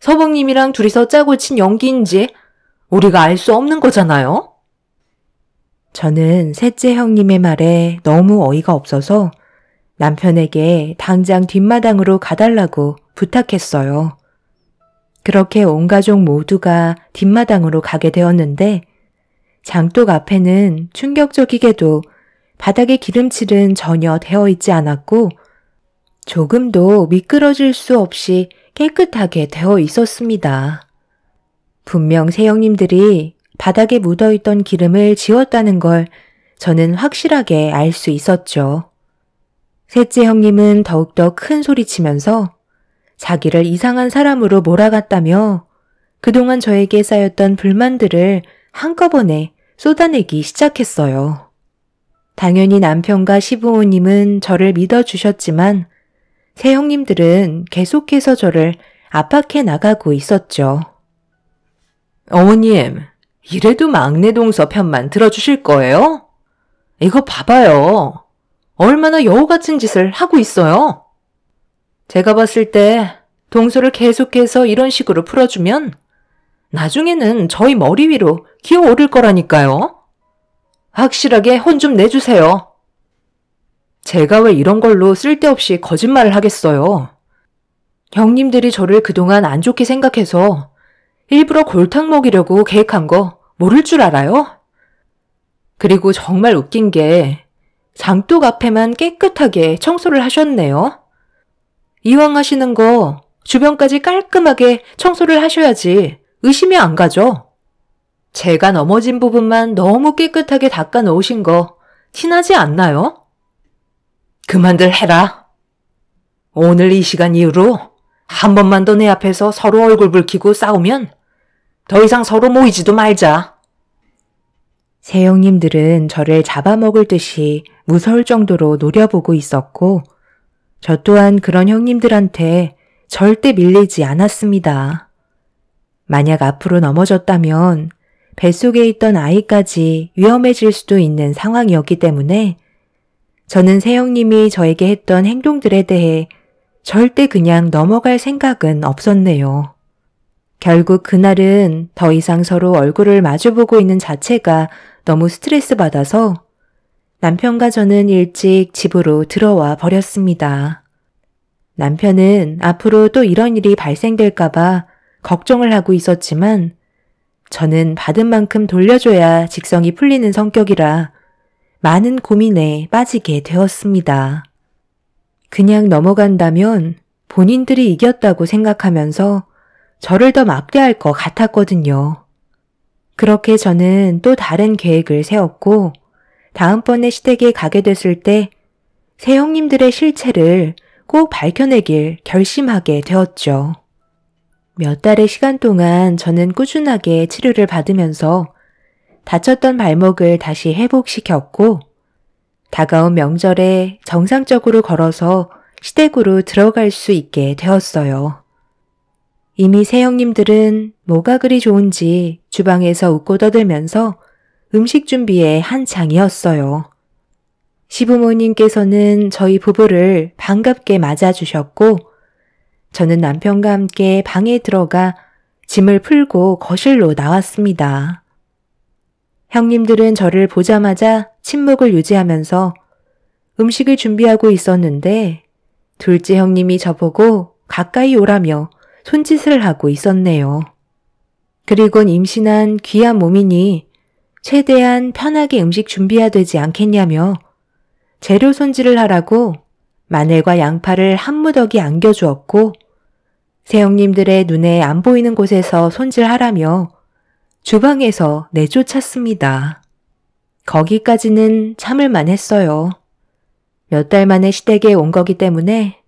서방님이랑 둘이서 짜고 친 연기인지 우리가 알 수 없는 거잖아요. 저는 셋째 형님의 말에 너무 어이가 없어서 남편에게 당장 뒷마당으로 가달라고 부탁했어요. 그렇게 온 가족 모두가 뒷마당으로 가게 되었는데 장독 앞에는 충격적이게도 바닥에 기름칠은 전혀 되어 있지 않았고 조금도 미끄러질 수 없이 깨끗하게 되어 있었습니다. 분명 새형님들이 바닥에 묻어있던 기름을 지웠다는 걸 저는 확실하게 알 수 있었죠. 셋째 형님은 더욱더 큰 소리치면서 자기를 이상한 사람으로 몰아갔다며 그동안 저에게 쌓였던 불만들을 한꺼번에 쏟아내기 시작했어요. 당연히 남편과 시부모님은 저를 믿어주셨지만 새 형님들은 계속해서 저를 압박해 나가고 있었죠. 어머님, 이래도 막내 동서 편만 들어주실 거예요? 이거 봐봐요. 얼마나 여우 같은 짓을 하고 있어요. 제가 봤을 때 동서를 계속해서 이런 식으로 풀어주면 나중에는 저희 머리 위로 기어오를 거라니까요. 확실하게 혼 좀 내주세요. 제가 왜 이런 걸로 쓸데없이 거짓말을 하겠어요. 형님들이 저를 그동안 안 좋게 생각해서 일부러 골탕 먹이려고 계획한 거 모를 줄 알아요? 그리고 정말 웃긴 게 장독 앞에만 깨끗하게 청소를 하셨네요. 이왕 하시는 거 주변까지 깔끔하게 청소를 하셔야지 의심이 안 가죠. 제가 넘어진 부분만 너무 깨끗하게 닦아 놓으신 거 티나지 않나요? 그만들 해라. 오늘 이 시간 이후로 한 번만 더 내 앞에서 서로 얼굴 붉히고 싸우면 더 이상 서로 모이지도 말자. 새 형님들은 저를 잡아먹을 듯이 무서울 정도로 노려보고 있었고 저 또한 그런 형님들한테 절대 밀리지 않았습니다. 만약 앞으로 넘어졌다면 뱃속에 있던 아이까지 위험해질 수도 있는 상황이었기 때문에 저는 새 형님이 저에게 했던 행동들에 대해 절대 그냥 넘어갈 생각은 없었네요. 결국 그날은 더 이상 서로 얼굴을 마주보고 있는 자체가 너무 스트레스 받아서 남편과 저는 일찍 집으로 들어와 버렸습니다. 남편은 앞으로 또 이런 일이 발생될까봐 걱정을 하고 있었지만 저는 받은 만큼 돌려줘야 직성이 풀리는 성격이라 많은 고민에 빠지게 되었습니다. 그냥 넘어간다면 본인들이 이겼다고 생각하면서 저를 더 막대할 것 같았거든요. 그렇게 저는 또 다른 계획을 세웠고 다음번에 시댁에 가게 됐을 때 새 형님들의 실체를 꼭 밝혀내길 결심하게 되었죠. 몇 달의 시간 동안 저는 꾸준하게 치료를 받으면서 다쳤던 발목을 다시 회복시켰고 다가온 명절에 정상적으로 걸어서 시댁으로 들어갈 수 있게 되었어요. 이미 새 형님들은 뭐가 그리 좋은지 주방에서 웃고 떠들면서 음식 준비에 한창이었어요. 시부모님께서는 저희 부부를 반갑게 맞아주셨고 저는 남편과 함께 방에 들어가 짐을 풀고 거실로 나왔습니다. 형님들은 저를 보자마자 침묵을 유지하면서 음식을 준비하고 있었는데 둘째 형님이 저보고 가까이 오라며 손짓을 하고 있었네요. 그리곤 임신한 귀한 몸이니 최대한 편하게 음식 준비해야 되지 않겠냐며 재료 손질을 하라고 마늘과 양파를 한 무더기 안겨주었고 새 형님들의 눈에 안 보이는 곳에서 손질하라며 주방에서 내쫓았습니다. 거기까지는 참을만 했어요. 몇 달 만에 시댁에 온 거기 때문에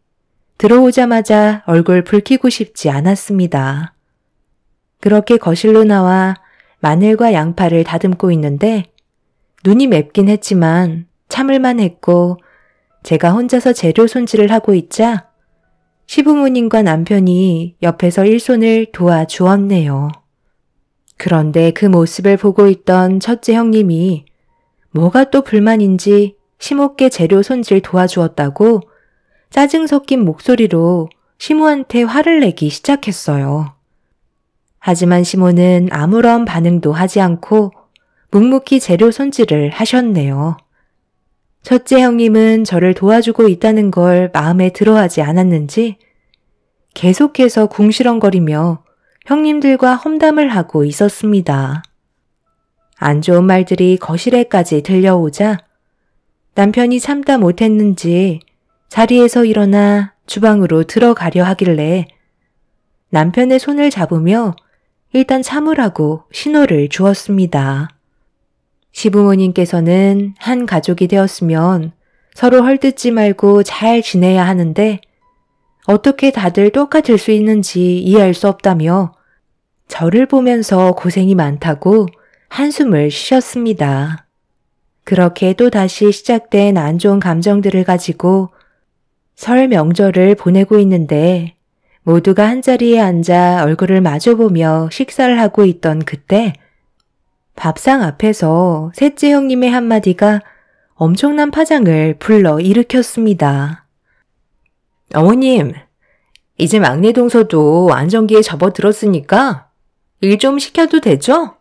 들어오자마자 얼굴 붉히고 싶지 않았습니다. 그렇게 거실로 나와 마늘과 양파를 다듬고 있는데 눈이 맵긴 했지만 참을만 했고 제가 혼자서 재료 손질을 하고 있자 시부모님과 남편이 옆에서 일손을 도와주었네요. 그런데 그 모습을 보고 있던 첫째 형님이 뭐가 또 불만인지 시모께 재료 손질 도와주었다고 짜증 섞인 목소리로 시모한테 화를 내기 시작했어요. 하지만 시모는 아무런 반응도 하지 않고 묵묵히 재료 손질을 하셨네요. 첫째 형님은 저를 도와주고 있다는 걸 마음에 들어하지 않았는지 계속해서 궁시렁거리며 형님들과 험담을 하고 있었습니다. 안 좋은 말들이 거실에까지 들려오자 남편이 참다 못했는지 자리에서 일어나 주방으로 들어가려 하길래 남편의 손을 잡으며 일단 참으라고 신호를 주었습니다. 시부모님께서는 한 가족이 되었으면 서로 헐뜯지 말고 잘 지내야 하는데 어떻게 다들 똑같을 수 있는지 이해할 수 없다며 저를 보면서 고생이 많다고 한숨을 쉬셨습니다. 그렇게 또다시 시작된 안 좋은 감정들을 가지고 설 명절을 보내고 있는데 모두가 한자리에 앉아 얼굴을 마주보며 식사를 하고 있던 그때 밥상 앞에서 셋째 형님의 한마디가 엄청난 파장을 불러 일으켰습니다. 어머님, 이제 막내 동서도 안정기에 접어들었으니까 일 좀 시켜도 되죠?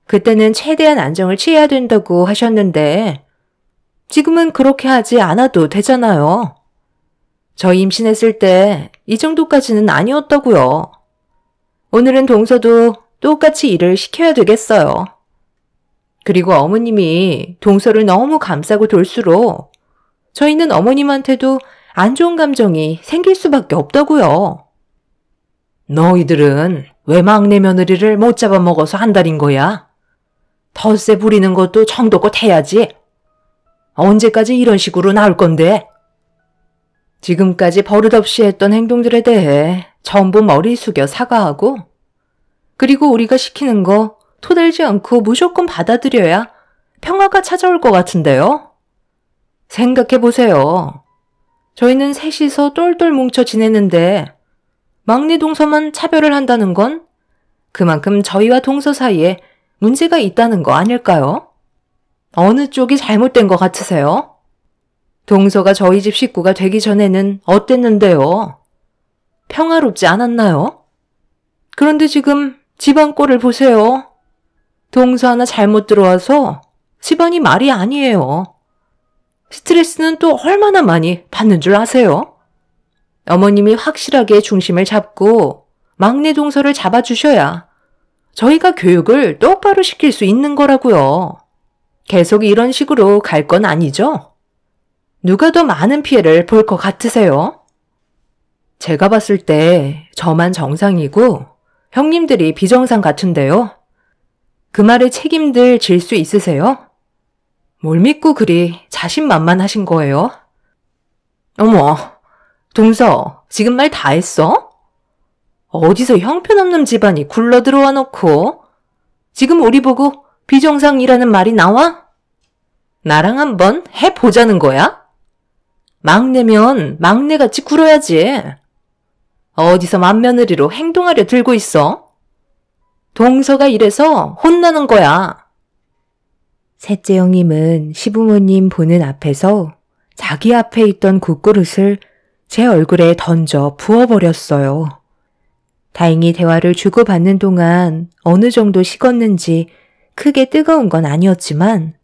그때는 최대한 안정을 취해야 된다고 하셨는데 지금은 그렇게 하지 않아도 되잖아요. 저 임신했을 때 이 정도까지는 아니었다고요. 오늘은 동서도 똑같이 일을 시켜야 되겠어요. 그리고 어머님이 동서를 너무 감싸고 돌수록 저희는 어머님한테도 안 좋은 감정이 생길 수밖에 없다고요. 너희들은 왜 막내 며느리를 못 잡아먹어서 한달인 거야? 텃세 부리는 것도 정도껏 해야지. 언제까지 이런 식으로 나올 건데? 지금까지 버릇없이 했던 행동들에 대해 전부 머리 숙여 사과하고 그리고 우리가 시키는 거 토달지 않고 무조건 받아들여야 평화가 찾아올 것 같은데요. 생각해보세요. 저희는 셋이서 똘똘 뭉쳐 지내는데 막내 동서만 차별을 한다는 건 그만큼 저희와 동서 사이에 문제가 있다는 거 아닐까요? 어느 쪽이 잘못된 것 같으세요? 동서가 저희 집 식구가 되기 전에는 어땠는데요? 평화롭지 않았나요? 그런데 지금 집안 꼴을 보세요. 동서 하나 잘못 들어와서 집안이 말이 아니에요. 스트레스는 또 얼마나 많이 받는 줄 아세요? 어머님이 확실하게 중심을 잡고 막내 동서를 잡아주셔야 저희가 교육을 똑바로 시킬 수 있는 거라고요. 계속 이런 식으로 갈 건 아니죠? 누가 더 많은 피해를 볼 것 같으세요? 제가 봤을 때 저만 정상이고 형님들이 비정상 같은데요. 그 말에 책임들 질 수 있으세요? 뭘 믿고 그리 자신만만하신 거예요? 어머, 동서, 지금 말 다 했어? 어디서 형편없는 집안이 굴러 들어와 놓고 지금 우리 보고 비정상이라는 말이 나와? 나랑 한번 해보자는 거야? 막내면 막내같이 굴어야지. 어디서 맏며느리로 행동하려 들고 있어? 동서가 이래서 혼나는 거야. 셋째 형님은 시부모님 보는 앞에서 자기 앞에 있던 국그릇을 제 얼굴에 던져 부어버렸어요. 다행히 대화를 주고받는 동안 어느 정도 식었는지 크게 뜨거운 건 아니었지만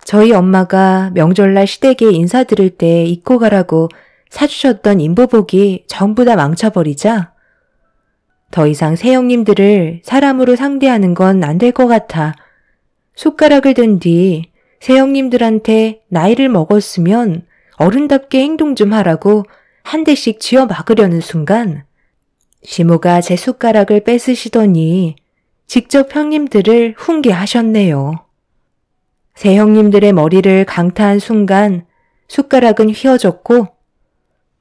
저희 엄마가 명절날 시댁에 인사드릴 때 입고 가라고 사주셨던 인부복이 전부 다 망쳐버리자 더 이상 새형님들을 사람으로 상대하는 건 안 될 것 같아 숟가락을 든 뒤 새형님들한테 나이를 먹었으면 어른답게 행동 좀 하라고 한 대씩 쥐어 막으려는 순간 시모가 제 숟가락을 뺏으시더니 직접 형님들을 훈계하셨네요. 새 형님들의 머리를 강타한 순간 숟가락은 휘어졌고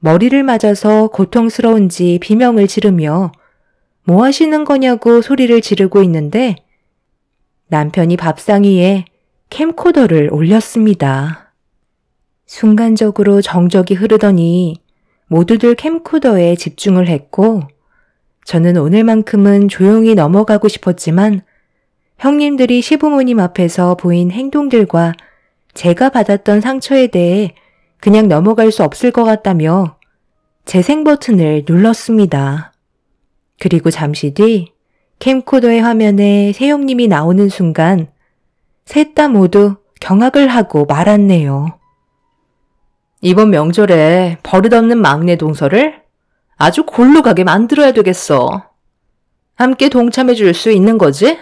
머리를 맞아서 고통스러운지 비명을 지르며 뭐 하시는 거냐고 소리를 지르고 있는데 남편이 밥상 위에 캠코더를 올렸습니다. 순간적으로 정적이 흐르더니 모두들 캠코더에 집중을 했고 저는 오늘만큼은 조용히 넘어가고 싶었지만 형님들이 시부모님 앞에서 보인 행동들과 제가 받았던 상처에 대해 그냥 넘어갈 수 없을 것 같다며 재생 버튼을 눌렀습니다. 그리고 잠시 뒤 캠코더의 화면에 새형님이 나오는 순간 셋 다 모두 경악을 하고 말았네요. 이번 명절에 버릇없는 막내 동서를 아주 골로 가게 만들어야 되겠어. 함께 동참해 줄 수 있는 거지?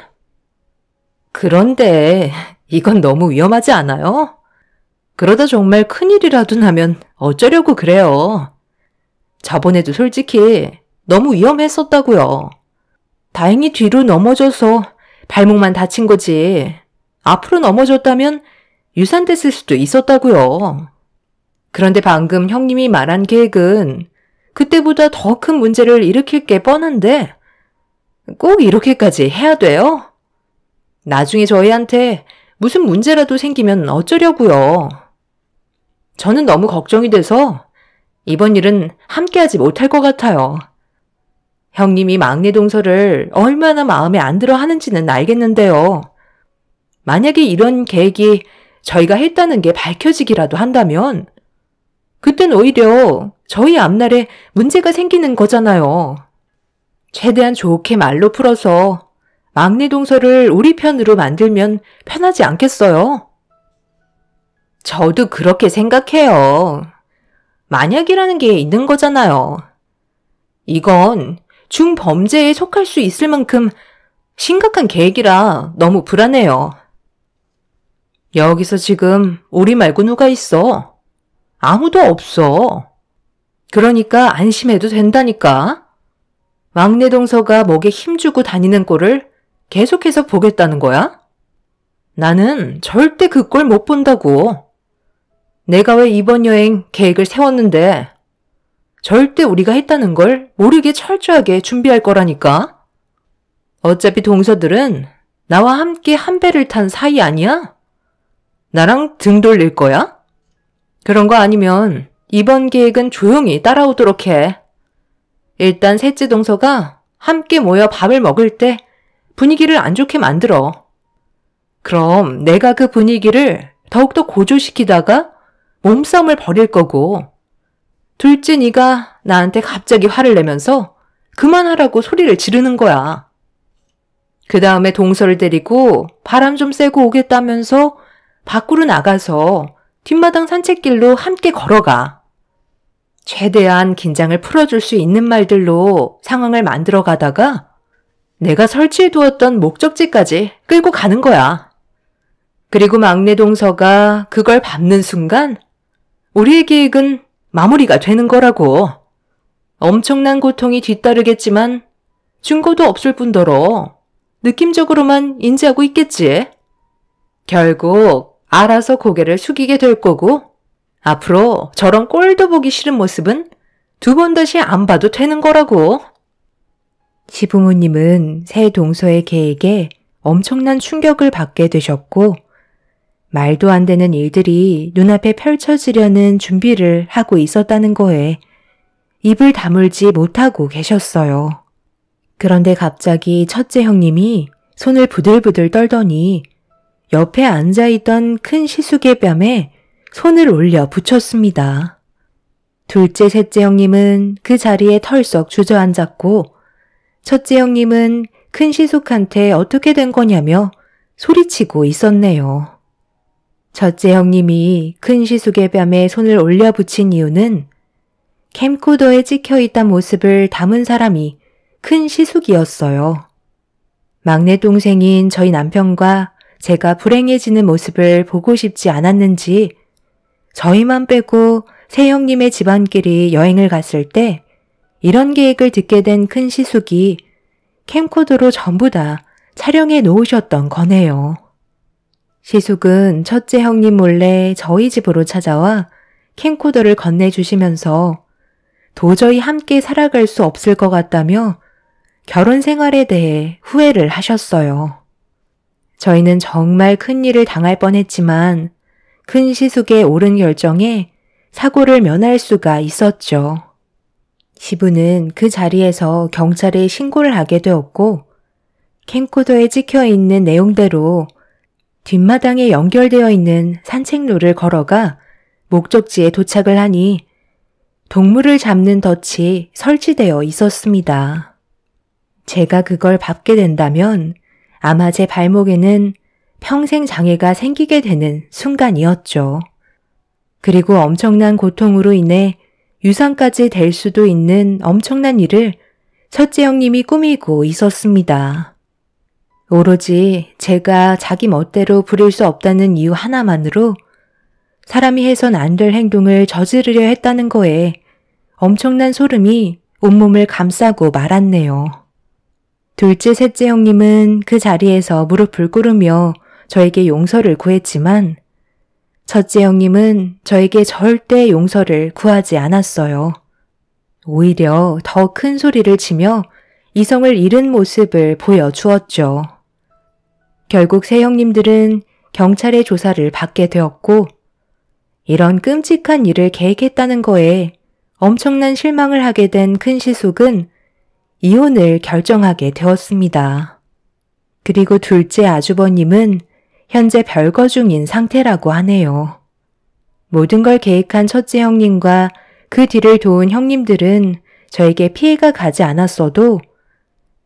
그런데 이건 너무 위험하지 않아요? 그러다 정말 큰일이라도 나면 어쩌려고 그래요. 저번에도 솔직히 너무 위험했었다고요. 다행히 뒤로 넘어져서 발목만 다친 거지. 앞으로 넘어졌다면 유산됐을 수도 있었다고요. 그런데 방금 형님이 말한 계획은 그때보다 더 큰 문제를 일으킬 게 뻔한데 꼭 이렇게까지 해야 돼요? 나중에 저희한테 무슨 문제라도 생기면 어쩌려고요. 저는 너무 걱정이 돼서 이번 일은 함께하지 못할 것 같아요. 형님이 막내 동서를 얼마나 마음에 안 들어 하는지는 알겠는데요. 만약에 이런 계획이 저희가 했다는 게 밝혀지기라도 한다면 그땐 오히려 저희 앞날에 문제가 생기는 거잖아요. 최대한 좋게 말로 풀어서 막내 동서를 우리 편으로 만들면 편하지 않겠어요? 저도 그렇게 생각해요. 만약이라는 게 있는 거잖아요. 이건 중범죄에 속할 수 있을 만큼 심각한 계획이라 너무 불안해요. 여기서 지금 우리 말고 누가 있어? 아무도 없어. 그러니까 안심해도 된다니까. 막내 동서가 목에 힘주고 다니는 꼴을 계속해서 보겠다는 거야? 나는 절대 그 꼴 못 본다고. 내가 왜 이번 여행 계획을 세웠는데 절대 우리가 했다는 걸 모르게 철저하게 준비할 거라니까. 어차피 동서들은 나와 함께 한 배를 탄 사이 아니야? 나랑 등 돌릴 거야? 그런 거 아니면 이번 계획은 조용히 따라오도록 해. 일단 셋째 동서가 함께 모여 밥을 먹을 때 분위기를 안 좋게 만들어. 그럼 내가 그 분위기를 더욱더 고조시키다가 몸싸움을 벌일 거고, 둘째 네가 나한테 갑자기 화를 내면서 그만하라고 소리를 지르는 거야. 그 다음에 동서를 데리고 바람 좀 쐬고 오겠다면서 밖으로 나가서 뒷마당 산책길로 함께 걸어가. 최대한 긴장을 풀어줄 수 있는 말들로 상황을 만들어 가다가 내가 설치해두었던 목적지까지 끌고 가는 거야. 그리고 막내 동서가 그걸 밟는 순간 우리의 계획은 마무리가 되는 거라고. 엄청난 고통이 뒤따르겠지만 증거도 없을 뿐더러 느낌적으로만 인지하고 있겠지. 결국 알아서 고개를 숙이게 될 거고 앞으로 저런 꼴도 보기 싫은 모습은 두 번 다시 안 봐도 되는 거라고. 시부모님은 새 동서의 계획에 엄청난 충격을 받게 되셨고 말도 안 되는 일들이 눈앞에 펼쳐지려는 준비를 하고 있었다는 거에 입을 다물지 못하고 계셨어요. 그런데 갑자기 첫째 형님이 손을 부들부들 떨더니 옆에 앉아있던 큰 시숙의 뺨에 손을 올려 붙였습니다. 둘째, 셋째 형님은 그 자리에 털썩 주저앉았고 첫째 형님은 큰 시숙한테 어떻게 된 거냐며 소리치고 있었네요. 첫째 형님이 큰 시숙의 뺨에 손을 올려 붙인 이유는 캠코더에 찍혀있던 모습을 담은 사람이 큰 시숙이었어요. 막내 동생인 저희 남편과 제가 불행해지는 모습을 보고 싶지 않았는지 저희만 빼고 새 형님의 집안끼리 여행을 갔을 때 이런 계획을 듣게 된 큰 시숙이 캠코더로 전부 다 촬영해 놓으셨던 거네요. 시숙은 첫째 형님 몰래 저희 집으로 찾아와 캠코더를 건네주시면서 도저히 함께 살아갈 수 없을 것 같다며 결혼 생활에 대해 후회를 하셨어요. 저희는 정말 큰일을 당할 뻔했지만 큰 시숙의 옳은 결정에 사고를 면할 수가 있었죠. 시부는 그 자리에서 경찰에 신고를 하게 되었고 캠코더에 찍혀있는 내용대로 뒷마당에 연결되어 있는 산책로를 걸어가 목적지에 도착을 하니 동물을 잡는 덫이 설치되어 있었습니다. 제가 그걸 밟게 된다면 아마 제 발목에는 평생 장애가 생기게 되는 순간이었죠. 그리고 엄청난 고통으로 인해 유산까지 될 수도 있는 엄청난 일을 첫째 형님이 꾸미고 있었습니다. 오로지 제가 자기 멋대로 부릴 수 없다는 이유 하나만으로 사람이 해선 안 될 행동을 저지르려 했다는 거에 엄청난 소름이 온몸을 감싸고 말았네요. 둘째, 셋째 형님은 그 자리에서 무릎을 꿇으며 저에게 용서를 구했지만 첫째 형님은 저에게 절대 용서를 구하지 않았어요. 오히려 더 큰 소리를 치며 이성을 잃은 모습을 보여주었죠. 결국 세 형님들은 경찰의 조사를 받게 되었고 이런 끔찍한 일을 계획했다는 거에 엄청난 실망을 하게 된 큰 시숙은 이혼을 결정하게 되었습니다. 그리고 둘째 아주버님은 현재 별거 중인 상태라고 하네요. 모든 걸 계획한 첫째 형님과 그 뒤를 도운 형님들은 저에게 피해가 가지 않았어도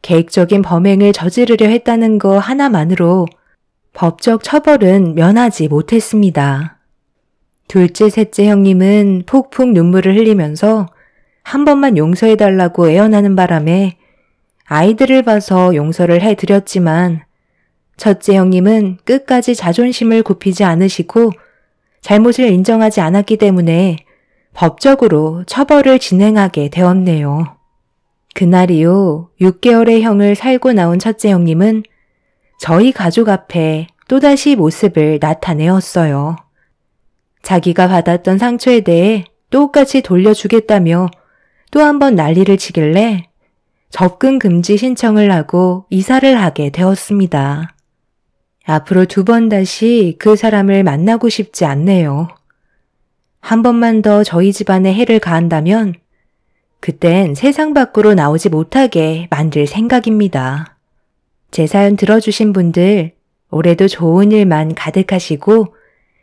계획적인 범행을 저지르려 했다는 거 하나만으로 법적 처벌은 면하지 못했습니다. 둘째, 셋째 형님은 폭풍 눈물을 흘리면서 한 번만 용서해달라고 애원하는 바람에 아이들을 봐서 용서를 해드렸지만 첫째 형님은 끝까지 자존심을 굽히지 않으시고 잘못을 인정하지 않았기 때문에 법적으로 처벌을 진행하게 되었네요. 그날 이후 6개월의 형을 살고 나온 첫째 형님은 저희 가족 앞에 또다시 모습을 나타내었어요. 자기가 받았던 상처에 대해 똑같이 돌려주겠다며 또 한 번 난리를 치길래 접근 금지 신청을 하고 이사를 하게 되었습니다. 앞으로 2번 다시 그 사람을 만나고 싶지 않네요. 한 번만 더 저희 집안에 해를 가한다면 그땐 세상 밖으로 나오지 못하게 만들 생각입니다. 제 사연 들어주신 분들 올해도 좋은 일만 가득하시고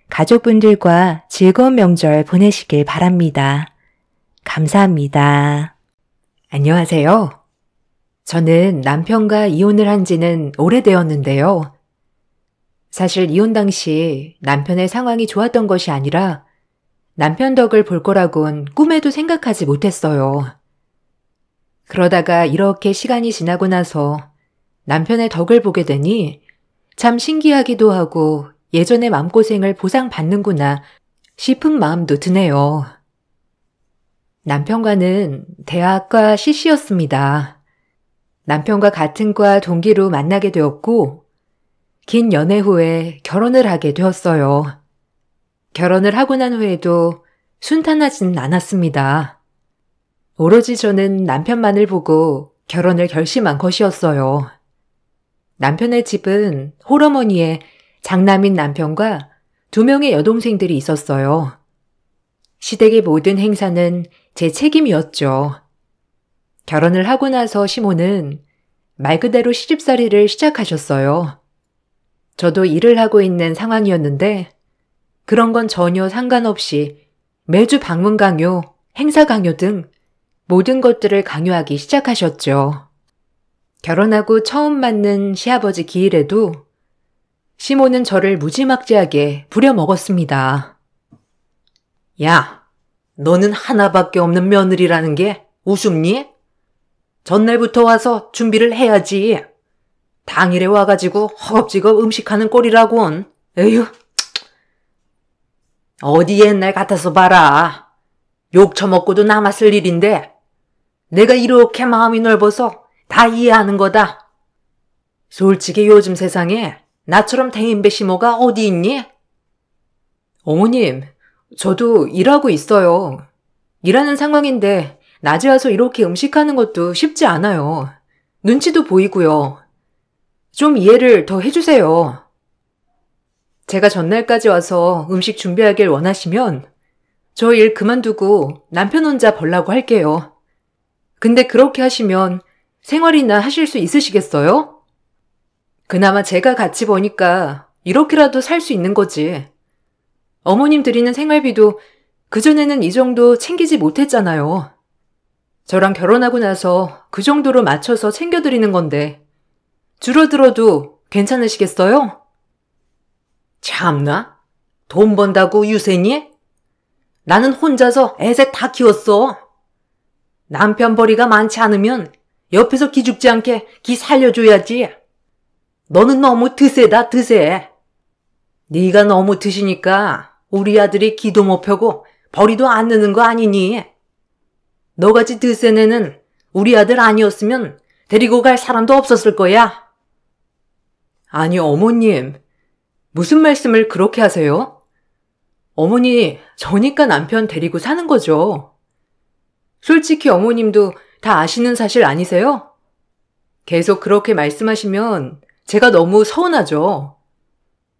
가족분들과 즐거운 명절 보내시길 바랍니다. 감사합니다. 안녕하세요. 저는 남편과 이혼을 한 지는 오래되었는데요. 사실 이혼 당시 남편의 상황이 좋았던 것이 아니라 남편 덕을 볼 거라곤 꿈에도 생각하지 못했어요. 그러다가 이렇게 시간이 지나고 나서 남편의 덕을 보게 되니 참 신기하기도 하고 예전의 마음고생을 보상받는구나 싶은 마음도 드네요. 남편과는 대학과 CC였습니다. 남편과 같은 과 동기로 만나게 되었고 긴 연애 후에 결혼을 하게 되었어요. 결혼을 하고 난 후에도 순탄하지는 않았습니다. 오로지 저는 남편만을 보고 결혼을 결심한 것이었어요. 남편의 집은 홀어머니의 장남인 남편과 2명의 여동생들이 있었어요. 시댁의 모든 행사는 제 책임이었죠. 결혼을 하고 나서 시모는 말 그대로 시집살이를 시작하셨어요. 저도 일을 하고 있는 상황이었는데 그런 건 전혀 상관없이 매주 방문 강요, 행사 강요 등 모든 것들을 강요하기 시작하셨죠. 결혼하고 처음 맞는 시아버지 기일에도 시모는 저를 무지막지하게 부려먹었습니다. 야, 너는 하나밖에 없는 며느리라는 게 우습니? 전날부터 와서 준비를 해야지. 당일에 와가지고 허겁지겁 음식하는 꼴이라곤. 에휴. 어디 옛날 같아서 봐라. 욕 처먹고도 남았을 일인데 내가 이렇게 마음이 넓어서 다 이해하는 거다. 솔직히 요즘 세상에 나처럼 대인배 시모가 어디 있니? 어머님, 저도 일하고 있어요. 일하는 상황인데 낮에 와서 이렇게 음식하는 것도 쉽지 않아요. 눈치도 보이고요. 좀 이해를 더 해주세요. 제가 전날까지 와서 음식 준비하길 원하시면 저 일 그만두고 남편 혼자 벌라고 할게요. 근데 그렇게 하시면 생활이나 하실 수 있으시겠어요? 그나마 제가 같이 버니까 이렇게라도 살 수 있는 거지. 어머님 드리는 생활비도 그전에는 이 정도 챙기지 못했잖아요. 저랑 결혼하고 나서 그 정도로 맞춰서 챙겨드리는 건데 줄어들어도 괜찮으시겠어요? 참나? 돈 번다고 유세니? 나는 혼자서 애새 다 키웠어. 남편 벌이가 많지 않으면 옆에서 기죽지 않게 기 살려줘야지. 너는 너무 드세다, 드세. 네가 너무 드시니까 우리 아들이 기도 못 펴고 벌이도 안 느는 거 아니니? 너같이 드센 애는 우리 아들 아니었으면 데리고 갈 사람도 없었을 거야. 아니, 어머님. 무슨 말씀을 그렇게 하세요? 어머니, 저니까 남편 데리고 사는 거죠. 솔직히 어머님도 다 아시는 사실 아니세요? 계속 그렇게 말씀하시면 제가 너무 서운하죠.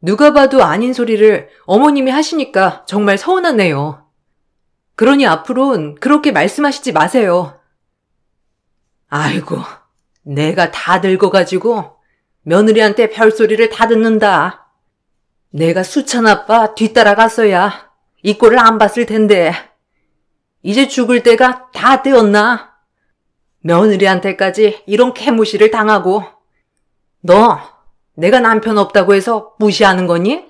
누가 봐도 아닌 소리를 어머님이 하시니까 정말 서운하네요. 그러니 앞으로는 그렇게 말씀하시지 마세요. 아이고, 내가 다 늙어가지고 며느리한테 별소리를 다 듣는다. 내가 수찬 아빠 뒤따라갔어야 이 꼴을 안 봤을 텐데. 이제 죽을 때가 다 되었나? 며느리한테까지 이런 캐무시를 당하고. 너 내가 남편 없다고 해서 무시하는 거니?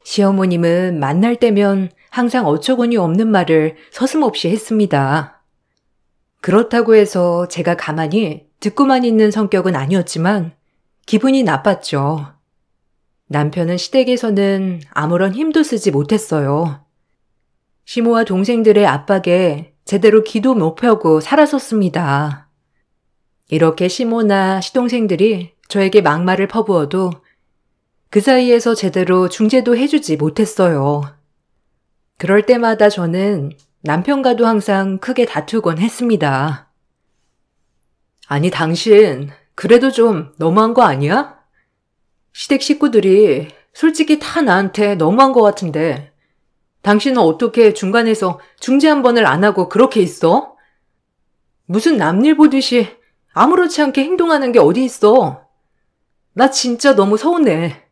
시어머님은 만날 때면 항상 어처구니 없는 말을 서슴없이 했습니다. 그렇다고 해서 제가 가만히 듣고만 있는 성격은 아니었지만 기분이 나빴죠. 남편은 시댁에서는 아무런 힘도 쓰지 못했어요. 시모와 동생들의 압박에 제대로 기도 못 펴고 살았었습니다. 이렇게 시모나 시동생들이 저에게 막말을 퍼부어도 그 사이에서 제대로 중재도 해주지 못했어요. 그럴 때마다 저는 남편과도 항상 크게 다투곤 했습니다. 아니, 당신 그래도 좀 너무한 거 아니야? 시댁 식구들이 솔직히 다 나한테 너무한 거 같은데 당신은 어떻게 중간에서 중재 한 번을 안 하고 그렇게 있어? 무슨 남일 보듯이 아무렇지 않게 행동하는 게 어디 있어? 나 진짜 너무 서운해.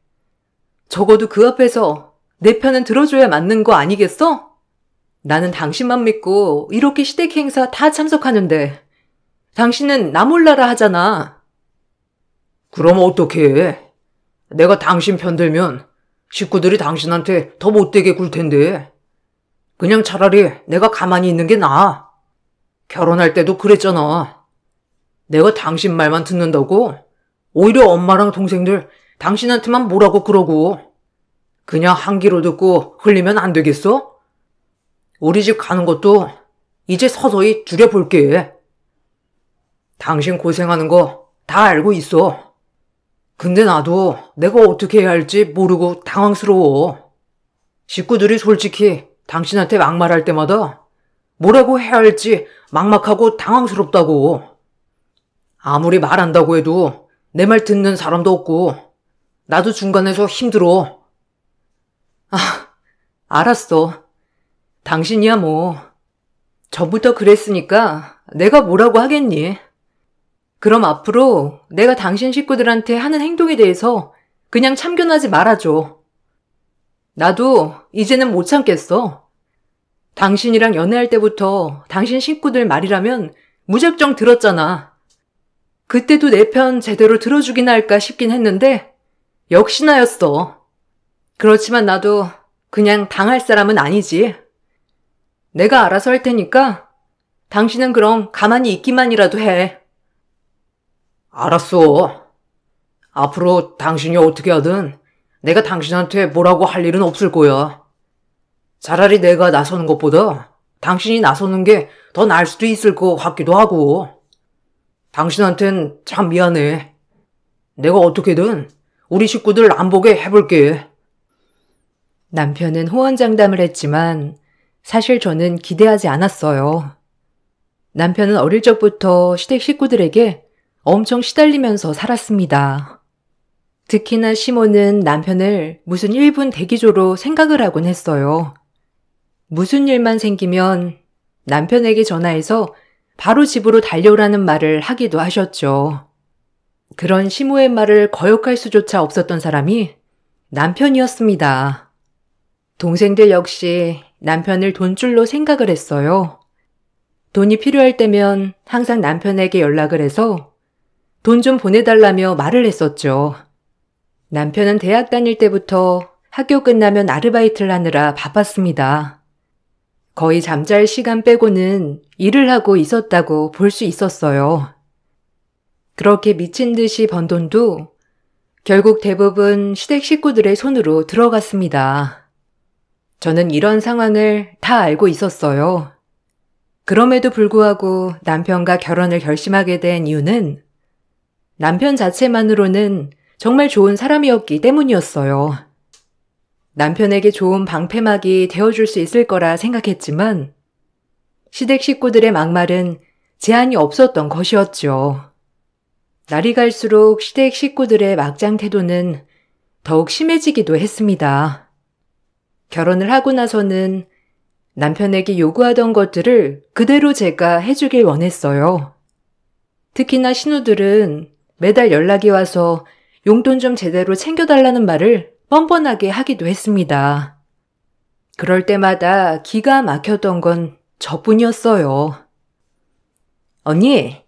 적어도 그 앞에서 내 편은 들어줘야 맞는 거 아니겠어? 나는 당신만 믿고 이렇게 시댁 행사 다 참석하는데 당신은 나 몰라라 하잖아. 그럼 어떡해? 내가 당신 편 들면 식구들이 당신한테 더 못되게 굴 텐데. 그냥 차라리 내가 가만히 있는 게 나아. 결혼할 때도 그랬잖아. 내가 당신 말만 듣는다고 오히려 엄마랑 동생들 당신한테만 뭐라고 그러고. 그냥 한 귀로 듣고 흘리면 안 되겠어? 우리 집 가는 것도 이제 서서히 줄여볼게. 당신 고생하는 거 다 알고 있어. 근데 나도 내가 어떻게 해야 할지 모르고 당황스러워. 식구들이 솔직히 당신한테 막말할 때마다 뭐라고 해야 할지 막막하고 당황스럽다고. 아무리 말한다고 해도 내 말 듣는 사람도 없고 나도 중간에서 힘들어. 아, 알았어. 당신이야 뭐. 전부터 그랬으니까 내가 뭐라고 하겠니? 그럼 앞으로 내가 당신 식구들한테 하는 행동에 대해서 그냥 참견하지 말아줘. 나도 이제는 못 참겠어. 당신이랑 연애할 때부터 당신 식구들 말이라면 무작정 들었잖아. 그때도 내 편 제대로 들어주긴 할까 싶긴 했는데 역시나였어. 그렇지만 나도 그냥 당할 사람은 아니지. 내가 알아서 할 테니까 당신은 그럼 가만히 있기만이라도 해. 알았어. 앞으로 당신이 어떻게 하든 내가 당신한테 뭐라고 할 일은 없을 거야. 차라리 내가 나서는 것보다 당신이 나서는 게 더 나을 수도 있을 것 같기도 하고. 당신한텐 참 미안해. 내가 어떻게든 우리 식구들 안 보게 해볼게. 남편은 호언장담을 했지만 사실 저는 기대하지 않았어요. 남편은 어릴 적부터 시댁 식구들에게 엄청 시달리면서 살았습니다. 특히나 시모는 남편을 무슨 1분 대기조로 생각을 하곤 했어요. 무슨 일만 생기면 남편에게 전화해서 바로 집으로 달려오라는 말을 하기도 하셨죠. 그런 시모의 말을 거역할 수조차 없었던 사람이 남편이었습니다. 동생들 역시 남편을 돈줄로 생각을 했어요. 돈이 필요할 때면 항상 남편에게 연락을 해서 돈 좀 보내달라며 말을 했었죠. 남편은 대학 다닐 때부터 학교 끝나면 아르바이트를 하느라 바빴습니다. 거의 잠잘 시간 빼고는 일을 하고 있었다고 볼 수 있었어요. 그렇게 미친 듯이 번 돈도 결국 대부분 시댁 식구들의 손으로 들어갔습니다. 저는 이런 상황을 다 알고 있었어요. 그럼에도 불구하고 남편과 결혼을 결심하게 된 이유는 남편 자체만으로는 정말 좋은 사람이었기 때문이었어요. 남편에게 좋은 방패막이 되어줄 수 있을 거라 생각했지만 시댁 식구들의 막말은 제한이 없었던 것이었죠. 날이 갈수록 시댁 식구들의 막장 태도는 더욱 심해지기도 했습니다. 결혼을 하고 나서는 남편에게 요구하던 것들을 그대로 제가 해주길 원했어요. 특히나 신우들은 매달 연락이 와서 용돈 좀 제대로 챙겨달라는 말을 뻔뻔하게 하기도 했습니다. 그럴 때마다 기가 막혔던 건 저뿐이었어요. 언니,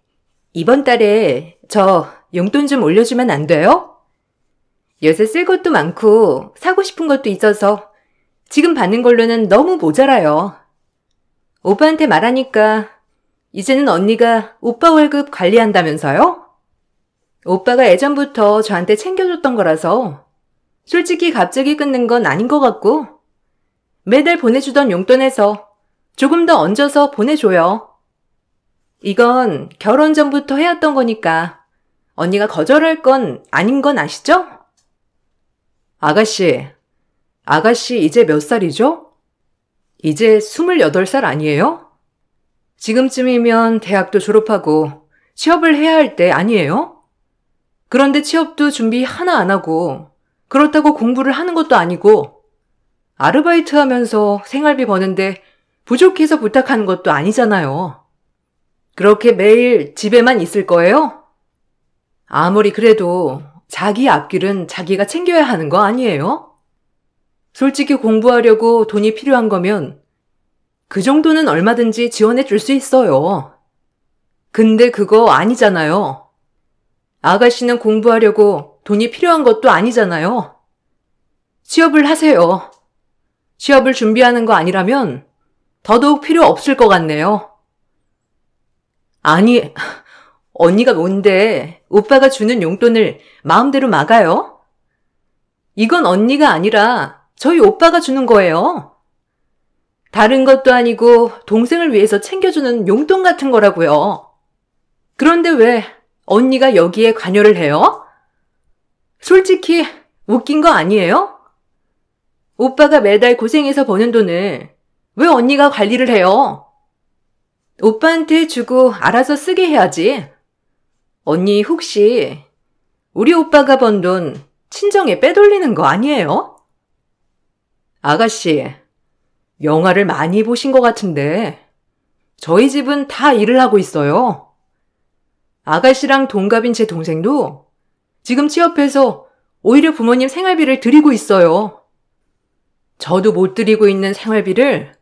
이번 달에 저 용돈 좀 올려주면 안 돼요? 요새 쓸 것도 많고 사고 싶은 것도 있어서 지금 받는 걸로는 너무 모자라요. 오빠한테 말하니까 이제는 언니가 오빠 월급 관리한다면서요? 오빠가 예전부터 저한테 챙겨줬던 거라서 솔직히 갑자기 끊는 건 아닌 것 같고 매달 보내주던 용돈에서 조금 더 얹어서 보내줘요. 이건 결혼 전부터 해왔던 거니까 언니가 거절할 건 아닌 건 아시죠? 아가씨 이제 몇 살이죠? 이제 28살 아니에요? 지금쯤이면 대학도 졸업하고 취업을 해야 할 때 아니에요? 그런데 취업도 준비 하나 안 하고 그렇다고 공부를 하는 것도 아니고 아르바이트 하면서 생활비 버는데 부족해서 부탁하는 것도 아니잖아요. 그렇게 매일 집에만 있을 거예요? 아무리 그래도 자기 앞길은 자기가 챙겨야 하는 거 아니에요? 솔직히 공부하려고 돈이 필요한 거면 그 정도는 얼마든지 지원해 줄 수 있어요. 근데 그거 아니잖아요. 아가씨는 공부하려고 돈이 필요한 것도 아니잖아요. 취업을 하세요. 취업을 준비하는 거 아니라면 더더욱 필요 없을 것 같네요. 아니, 언니가 뭔데 오빠가 주는 용돈을 마음대로 막아요? 이건 언니가 아니라 저희 오빠가 주는 거예요. 다른 것도 아니고 동생을 위해서 챙겨주는 용돈 같은 거라고요. 그런데 왜 언니가 여기에 관여를 해요? 솔직히 웃긴 거 아니에요? 오빠가 매달 고생해서 버는 돈을 왜 언니가 관리를 해요? 오빠한테 주고 알아서 쓰게 해야지. 언니 혹시 우리 오빠가 번 돈 친정에 빼돌리는 거 아니에요? 아가씨, 영화를 많이 보신 것 같은데 저희 집은 다 일을 하고 있어요. 아가씨랑 동갑인 제 동생도 지금 취업해서 오히려 부모님 생활비를 드리고 있어요. 저도 못 드리고 있는 생활비를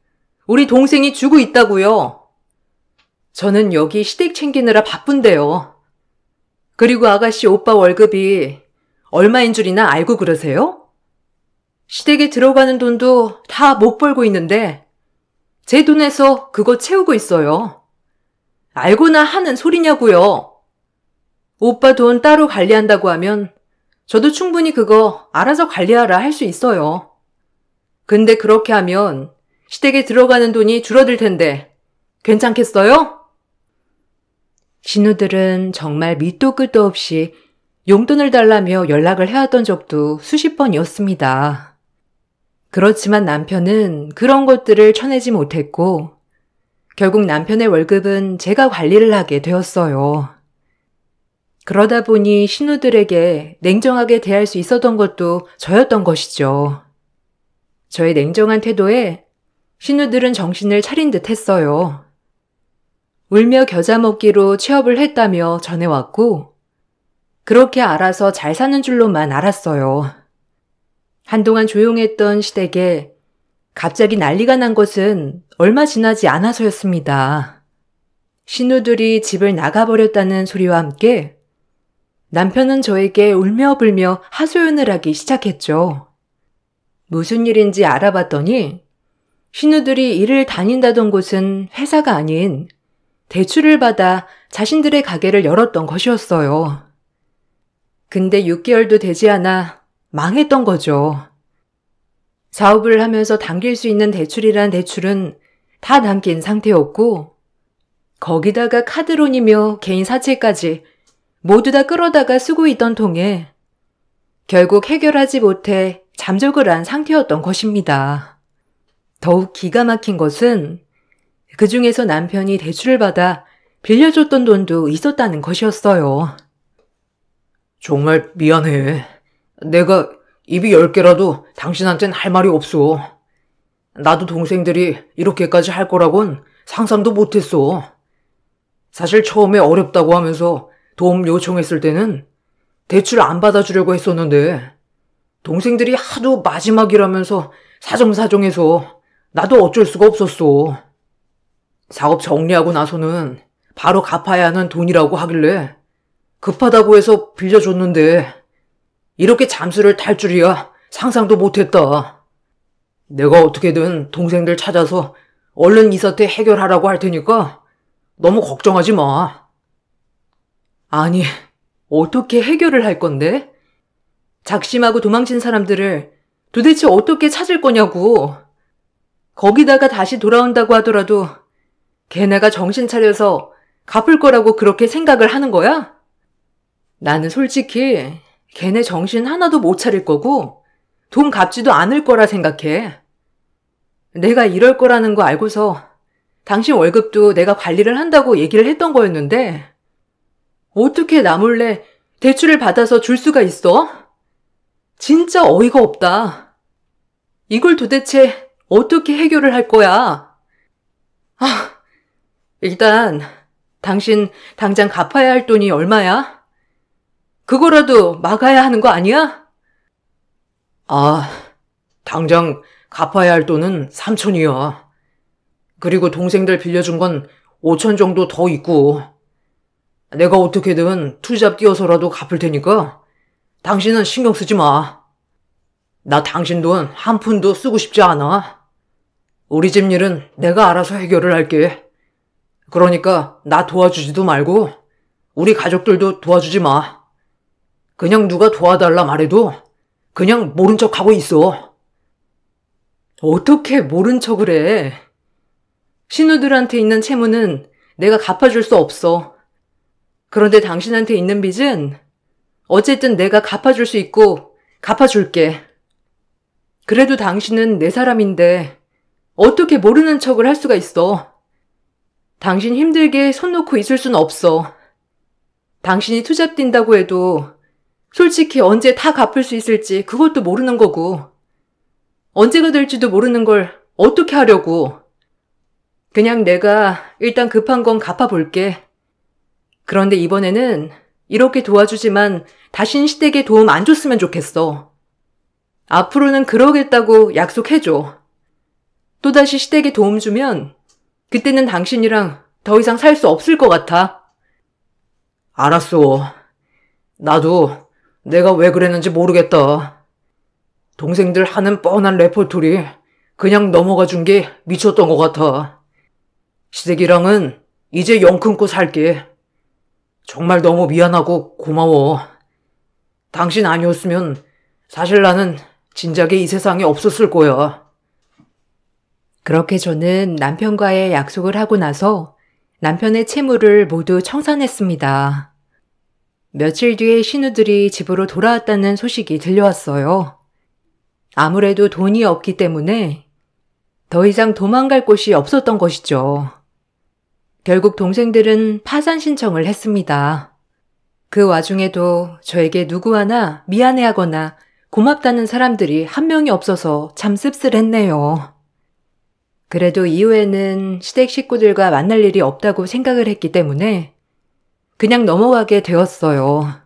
우리 동생이 주고 있다고요. 저는 여기 시댁 챙기느라 바쁜데요. 그리고 아가씨 오빠 월급이 얼마인 줄이나 알고 그러세요? 시댁에 들어가는 돈도 다 못 벌고 있는데 제 돈에서 그거 채우고 있어요. 알고나 하는 소리냐고요. 오빠 돈 따로 관리한다고 하면 저도 충분히 그거 알아서 관리하라 할 수 있어요. 근데 그렇게 하면 시댁에 들어가는 돈이 줄어들 텐데 괜찮겠어요? 신우들은 정말 밑도 끝도 없이 용돈을 달라며 연락을 해왔던 적도 수십 번이었습니다. 그렇지만 남편은 그런 것들을 쳐내지 못했고 결국 남편의 월급은 제가 관리를 하게 되었어요. 그러다 보니 신우들에게 냉정하게 대할 수 있었던 것도 저였던 것이죠. 저의 냉정한 태도에 신우들은 정신을 차린 듯 했어요. 울며 겨자 먹기로 취업을 했다며 전해왔고 그렇게 알아서 잘 사는 줄로만 알았어요. 한동안 조용했던 시댁에 갑자기 난리가 난 것은 얼마 지나지 않아서였습니다. 신우들이 집을 나가버렸다는 소리와 함께 남편은 저에게 울며불며 하소연을 하기 시작했죠. 무슨 일인지 알아봤더니 신우들이 일을 다닌다던 곳은 회사가 아닌 대출을 받아 자신들의 가게를 열었던 것이었어요. 근데 6개월도 되지 않아 망했던 거죠. 사업을 하면서 당길 수 있는 대출이란 대출은 다 당긴 상태였고 거기다가 카드론이며 개인 사채까지 모두 다 끌어다가 쓰고 있던 통에 결국 해결하지 못해 잠적을 한 상태였던 것입니다. 더욱 기가 막힌 것은 그 중에서 남편이 대출을 받아 빌려줬던 돈도 있었다는 것이었어요. 정말 미안해. 내가 입이 10개라도 당신한텐 할 말이 없어. 나도 동생들이 이렇게까지 할 거라곤 상상도 못했어. 사실 처음에 어렵다고 하면서 도움 요청했을 때는 대출 안 받아주려고 했었는데 동생들이 하도 마지막이라면서 사정사정해서 나도 어쩔 수가 없었어. 사업 정리하고 나서는 바로 갚아야 하는 돈이라고 하길래 급하다고 해서 빌려줬는데 이렇게 잠수를 탈 줄이야 상상도 못했다. 내가 어떻게든 동생들 찾아서 얼른 이 사태 해결하라고 할 테니까 너무 걱정하지 마. 아니, 어떻게 해결을 할 건데? 작심하고 도망친 사람들을 도대체 어떻게 찾을 거냐고. 거기다가 다시 돌아온다고 하더라도 걔네가 정신 차려서 갚을 거라고 그렇게 생각을 하는 거야? 나는 솔직히 걔네 정신 하나도 못 차릴 거고 돈 갚지도 않을 거라 생각해. 내가 이럴 거라는 거 알고서 당신 월급도 내가 관리를 한다고 얘기를 했던 거였는데 어떻게 나 몰래 대출을 받아서 줄 수가 있어? 진짜 어이가 없다. 이걸 도대체 어떻게 해결을 할 거야? 일단 당신 당장 갚아야 할 돈이 얼마야? 그거라도 막아야 하는 거 아니야? 당장 갚아야 할 돈은 3천이야. 그리고 동생들 빌려준 건 5천 정도 더 있고 내가 어떻게든 투잡 뛰어서라도 갚을 테니까 당신은 신경 쓰지 마. 나 당신 돈 한 푼도 쓰고 싶지 않아. 우리 집 일은 내가 알아서 해결을 할게. 그러니까 나 도와주지도 말고 우리 가족들도 도와주지 마. 그냥 누가 도와달라 말해도 그냥 모른 척하고 있어. 어떻게 모른 척을 해? 신우들한테 있는 채무는 내가 갚아줄 수 없어. 그런데 당신한테 있는 빚은 어쨌든 내가 갚아줄 수 있고 갚아줄게. 그래도 당신은 내 사람인데 어떻게 모르는 척을 할 수가 있어. 당신 힘들게 손 놓고 있을 순 없어. 당신이 투잡 뛴다고 해도 솔직히 언제 다 갚을 수 있을지 그것도 모르는 거고 언제가 될지도 모르는 걸 어떻게 하려고. 그냥 내가 일단 급한 건 갚아볼게. 그런데 이번에는 이렇게 도와주지만 다신 시댁에 도움 안 줬으면 좋겠어. 앞으로는 그러겠다고 약속해줘. 또다시 시댁에 도움 주면 그때는 당신이랑 더 이상 살 수 없을 것 같아. 알았어. 나도 내가 왜 그랬는지 모르겠다. 동생들 하는 뻔한 레퍼토리 그냥 넘어가 준 게 미쳤던 것 같아. 시댁이랑은 이제 영 끊고 살게. 정말 너무 미안하고 고마워. 당신 아니었으면 사실 나는 진작에 이 세상에 없었을 거야. 그렇게 저는 남편과의 약속을 하고 나서 남편의 채무를 모두 청산했습니다. 며칠 뒤에 신우들이 집으로 돌아왔다는 소식이 들려왔어요. 아무래도 돈이 없기 때문에 더 이상 도망갈 곳이 없었던 것이죠. 결국 동생들은 파산 신청을 했습니다. 그 와중에도 저에게 누구 하나 미안해하거나 고맙다는 사람들이 한 명이 없어서 참 씁쓸했네요. 그래도 이후에는 시댁 식구들과 만날 일이 없다고 생각을 했기 때문에 그냥 넘어가게 되었어요.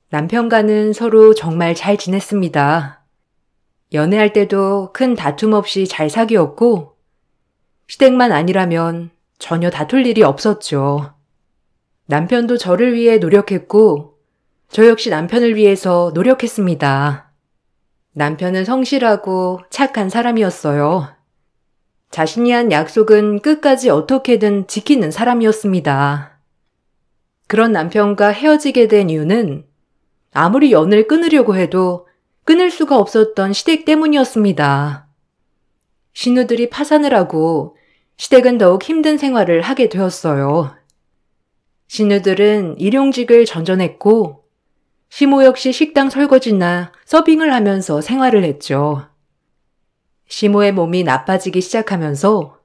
남편과는 서로 정말 잘 지냈습니다. 연애할 때도 큰 다툼 없이 잘 사귀었고 시댁만 아니라면 전혀 다툴 일이 없었죠. 남편도 저를 위해 노력했고 저 역시 남편을 위해서 노력했습니다. 남편은 성실하고 착한 사람이었어요. 자신이 한 약속은 끝까지 어떻게든 지키는 사람이었습니다. 그런 남편과 헤어지게 된 이유는 아무리 연을 끊으려고 해도 끊을 수가 없었던 시댁 때문이었습니다. 신우들이 파산을 하고 시댁은 더욱 힘든 생활을 하게 되었어요. 신우들은 일용직을 전전했고 시모 역시 식당 설거지나 서빙을 하면서 생활을 했죠. 시모의 몸이 나빠지기 시작하면서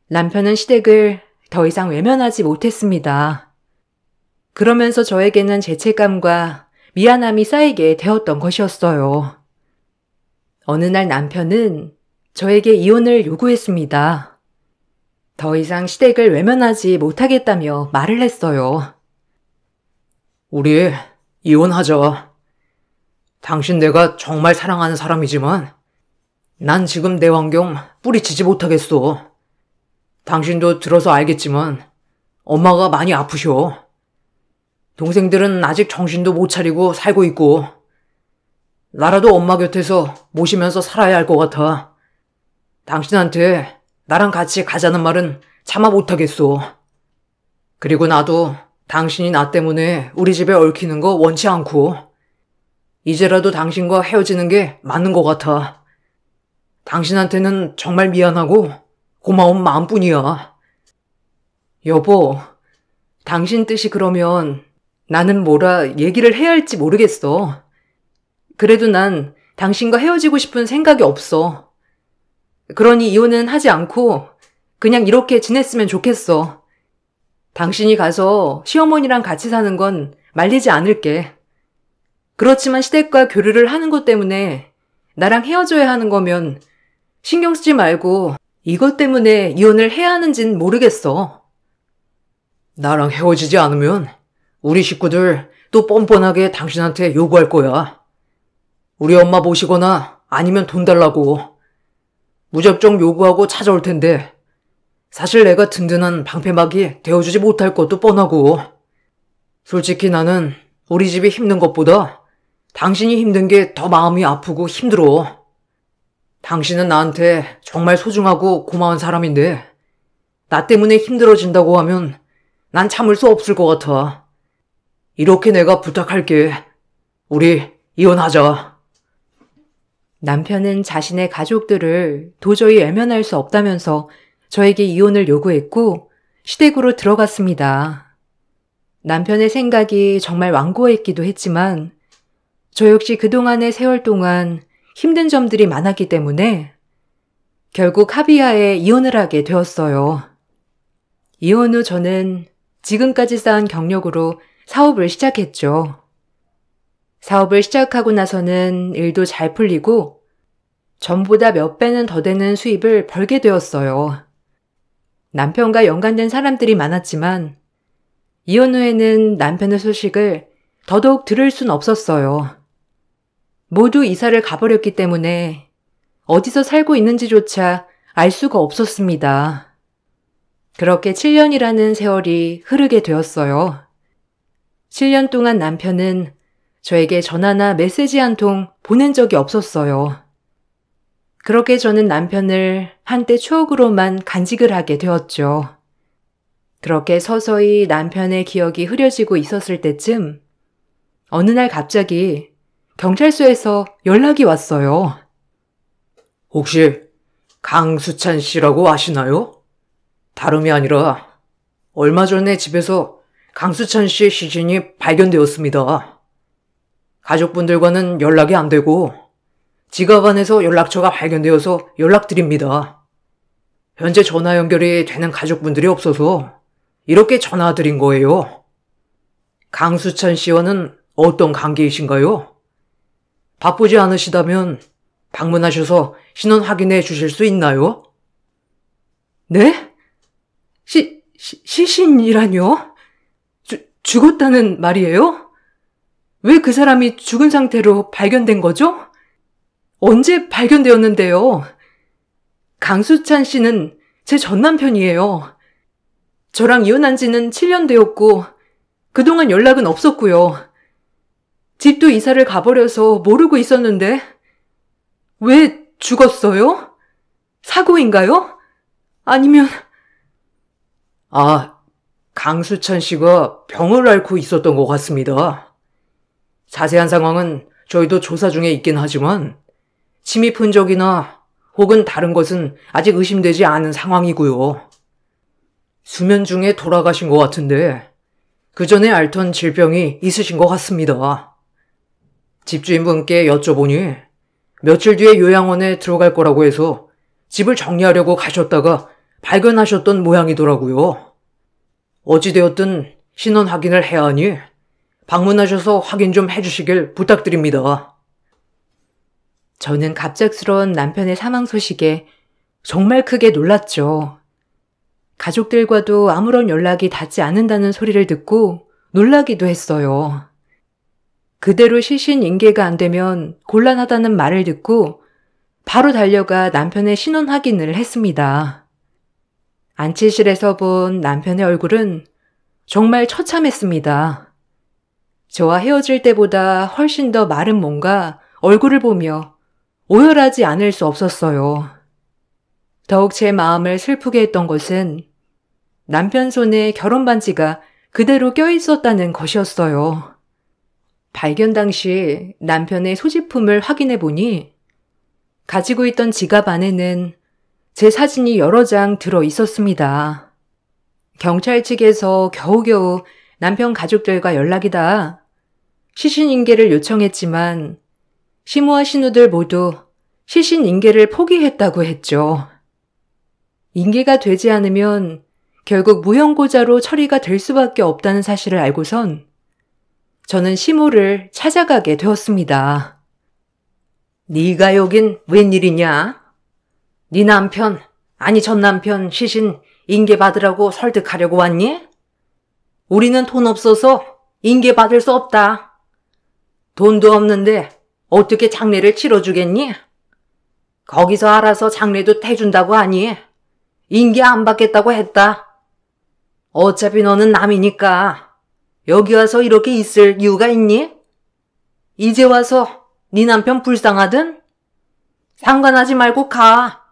남편은 시댁을 더 이상 외면하지 못했습니다. 그러면서 저에게는 죄책감과 미안함이 쌓이게 되었던 것이었어요. 어느 날 남편은 저에게 이혼을 요구했습니다. 더 이상 시댁을 외면하지 못하겠다며 말을 했어요. 우리 이혼하자. 당신 내가 정말 사랑하는 사람이지만 난 지금 내 환경 뿌리치지 못하겠어. 당신도 들어서 알겠지만 엄마가 많이 아프셔. 동생들은 아직 정신도 못 차리고 살고 있고 나라도 엄마 곁에서 모시면서 살아야 할 것 같아. 당신한테 나랑 같이 가자는 말은 차마 못하겠어. 그리고 나도 당신이 나 때문에 우리 집에 얽히는 거 원치 않고 이제라도 당신과 헤어지는 게 맞는 것 같아. 당신한테는 정말 미안하고 고마운 마음뿐이야. 여보, 당신 뜻이 그러면 나는 뭐라 얘기를 해야 할지 모르겠어. 그래도 난 당신과 헤어지고 싶은 생각이 없어. 그러니 이혼은 하지 않고 그냥 이렇게 지냈으면 좋겠어. 당신이 가서 시어머니랑 같이 사는 건 말리지 않을게. 그렇지만 시댁과 교류를 하는 것 때문에 나랑 헤어져야 하는 거면 신경 쓰지 말고 이것 때문에 이혼을 해야 하는진 모르겠어. 나랑 헤어지지 않으면 우리 식구들 또 뻔뻔하게 당신한테 요구할 거야. 우리 엄마 모시거나 아니면 돈 달라고. 무작정 요구하고 찾아올 텐데 사실 내가 든든한 방패막이 되어주지 못할 것도 뻔하고. 솔직히 나는 우리 집이 힘든 것보다 당신이 힘든 게 더 마음이 아프고 힘들어. 당신은 나한테 정말 소중하고 고마운 사람인데 나 때문에 힘들어진다고 하면 난 참을 수 없을 것 같아. 이렇게 내가 부탁할게. 우리 이혼하자. 남편은 자신의 가족들을 도저히 외면할 수 없다면서 저에게 이혼을 요구했고 시댁으로 들어갔습니다. 남편의 생각이 정말 완고했기도 했지만 저 역시 그동안의 세월 동안 힘든 점들이 많았기 때문에 결국 합의하에 이혼을 하게 되었어요. 이혼 후 저는 지금까지 쌓은 경력으로 사업을 시작했죠. 사업을 시작하고 나서는 일도 잘 풀리고 전보다 몇 배는 더 되는 수입을 벌게 되었어요. 남편과 연관된 사람들이 많았지만 이혼 후에는 남편의 소식을 더더욱 들을 순 없었어요. 모두 이사를 가버렸기 때문에 어디서 살고 있는지조차 알 수가 없었습니다. 그렇게 7년이라는 세월이 흐르게 되었어요. 7년 동안 남편은 저에게 전화나 메시지 한 통 보낸 적이 없었어요. 그렇게 저는 남편을 한때 추억으로만 간직을 하게 되었죠. 그렇게 서서히 남편의 기억이 흐려지고 있었을 때쯤 어느 날 갑자기 경찰서에서 연락이 왔어요. 혹시 강수찬 씨라고 아시나요? 다름이 아니라 얼마 전에 집에서 강수찬 씨의 시신이 발견되었습니다. 가족분들과는 연락이 안 되고 지갑 안에서 연락처가 발견되어서 연락드립니다. 현재 전화 연결이 되는 가족분들이 없어서 이렇게 전화드린 거예요. 강수찬 씨와는 어떤 관계이신가요? 바쁘지 않으시다면 방문하셔서 신원 확인해 주실 수 있나요? 네? 시신이라뇨? 죽었다는 말이에요? 왜 그 사람이 죽은 상태로 발견된 거죠? 언제 발견되었는데요? 강수찬 씨는 제 전남편이에요. 저랑 이혼한 지는 7년 되었고 그동안 연락은 없었고요. 집도 이사를 가버려서 모르고 있었는데. 왜 죽었어요? 사고인가요? 아니면... 강수찬 씨가 병을 앓고 있었던 것 같습니다. 자세한 상황은 저희도 조사 중에 있긴 하지만 침입 흔적이나 혹은 다른 것은 아직 의심되지 않은 상황이고요. 수면 중에 돌아가신 것 같은데 그 전에 앓던 질병이 있으신 것 같습니다. 집주인분께 여쭤보니 며칠 뒤에 요양원에 들어갈 거라고 해서 집을 정리하려고 가셨다가 발견하셨던 모양이더라고요. 어찌되었든 신원 확인을 해야 하니 방문하셔서 확인 좀 해주시길 부탁드립니다. 저는 갑작스러운 남편의 사망 소식에 정말 크게 놀랐죠. 가족들과도 아무런 연락이 닿지 않는다는 소리를 듣고 놀라기도 했어요. 그대로 시신인계가 안 되면 곤란하다는 말을 듣고 바로 달려가 남편의 신원 확인을 했습니다. 안치실에서 본 남편의 얼굴은 정말 처참했습니다. 저와 헤어질 때보다 훨씬 더 마른 몸과 얼굴을 보며 오열하지 않을 수 없었어요. 더욱 제 마음을 슬프게 했던 것은 남편 손에 결혼 반지가 그대로 껴있었다는 것이었어요. 발견 당시 남편의 소지품을 확인해 보니 가지고 있던 지갑 안에는 제 사진이 여러 장 들어 있었습니다. 경찰 측에서 겨우겨우 남편 가족들과 연락이 닿아 시신인계를 요청했지만 시모와 신우들 모두 시신인계를 포기했다고 했죠. 인계가 되지 않으면 결국 무형고자로 처리가 될 수밖에 없다는 사실을 알고선 저는 시모를 찾아가게 되었습니다. 네가 여긴 웬일이냐? 네 남편, 아니 전 남편 시신 인계받으라고 설득하려고 왔니? 우리는 돈 없어서 인계받을 수 없다. 돈도 없는데 어떻게 장례를 치러주겠니? 거기서 알아서 장례도 해준다고 하니 인계 안 받겠다고 했다. 어차피 너는 남이니까 여기 와서 이렇게 있을 이유가 있니? 이제 와서 네 남편 불쌍하든? 상관하지 말고 가.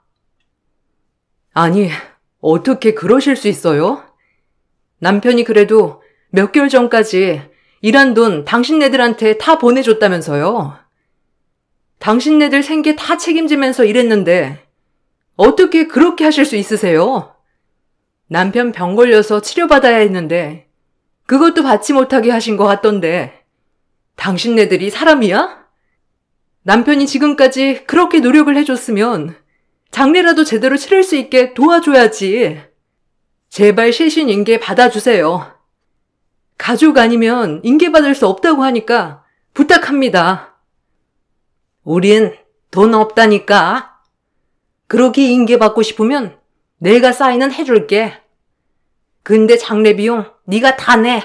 아니, 어떻게 그러실 수 있어요? 남편이 그래도 몇 개월 전까지 일한 돈 당신네들한테 다 보내줬다면서요. 당신네들 생계 다 책임지면서 일했는데 어떻게 그렇게 하실 수 있으세요? 남편 병 걸려서 치료받아야 했는데 그것도 받지 못하게 하신 것 같던데 당신네들이 사람이야? 남편이 지금까지 그렇게 노력을 해줬으면 장례라도 제대로 치를 수 있게 도와줘야지. 제발 시신 인계 받아주세요. 가족 아니면 인계받을 수 없다고 하니까 부탁합니다. 우린 돈 없다니까. 그렇게 인계받고 싶으면 내가 사인은 해줄게. 근데 장례 비용 네가 다 내.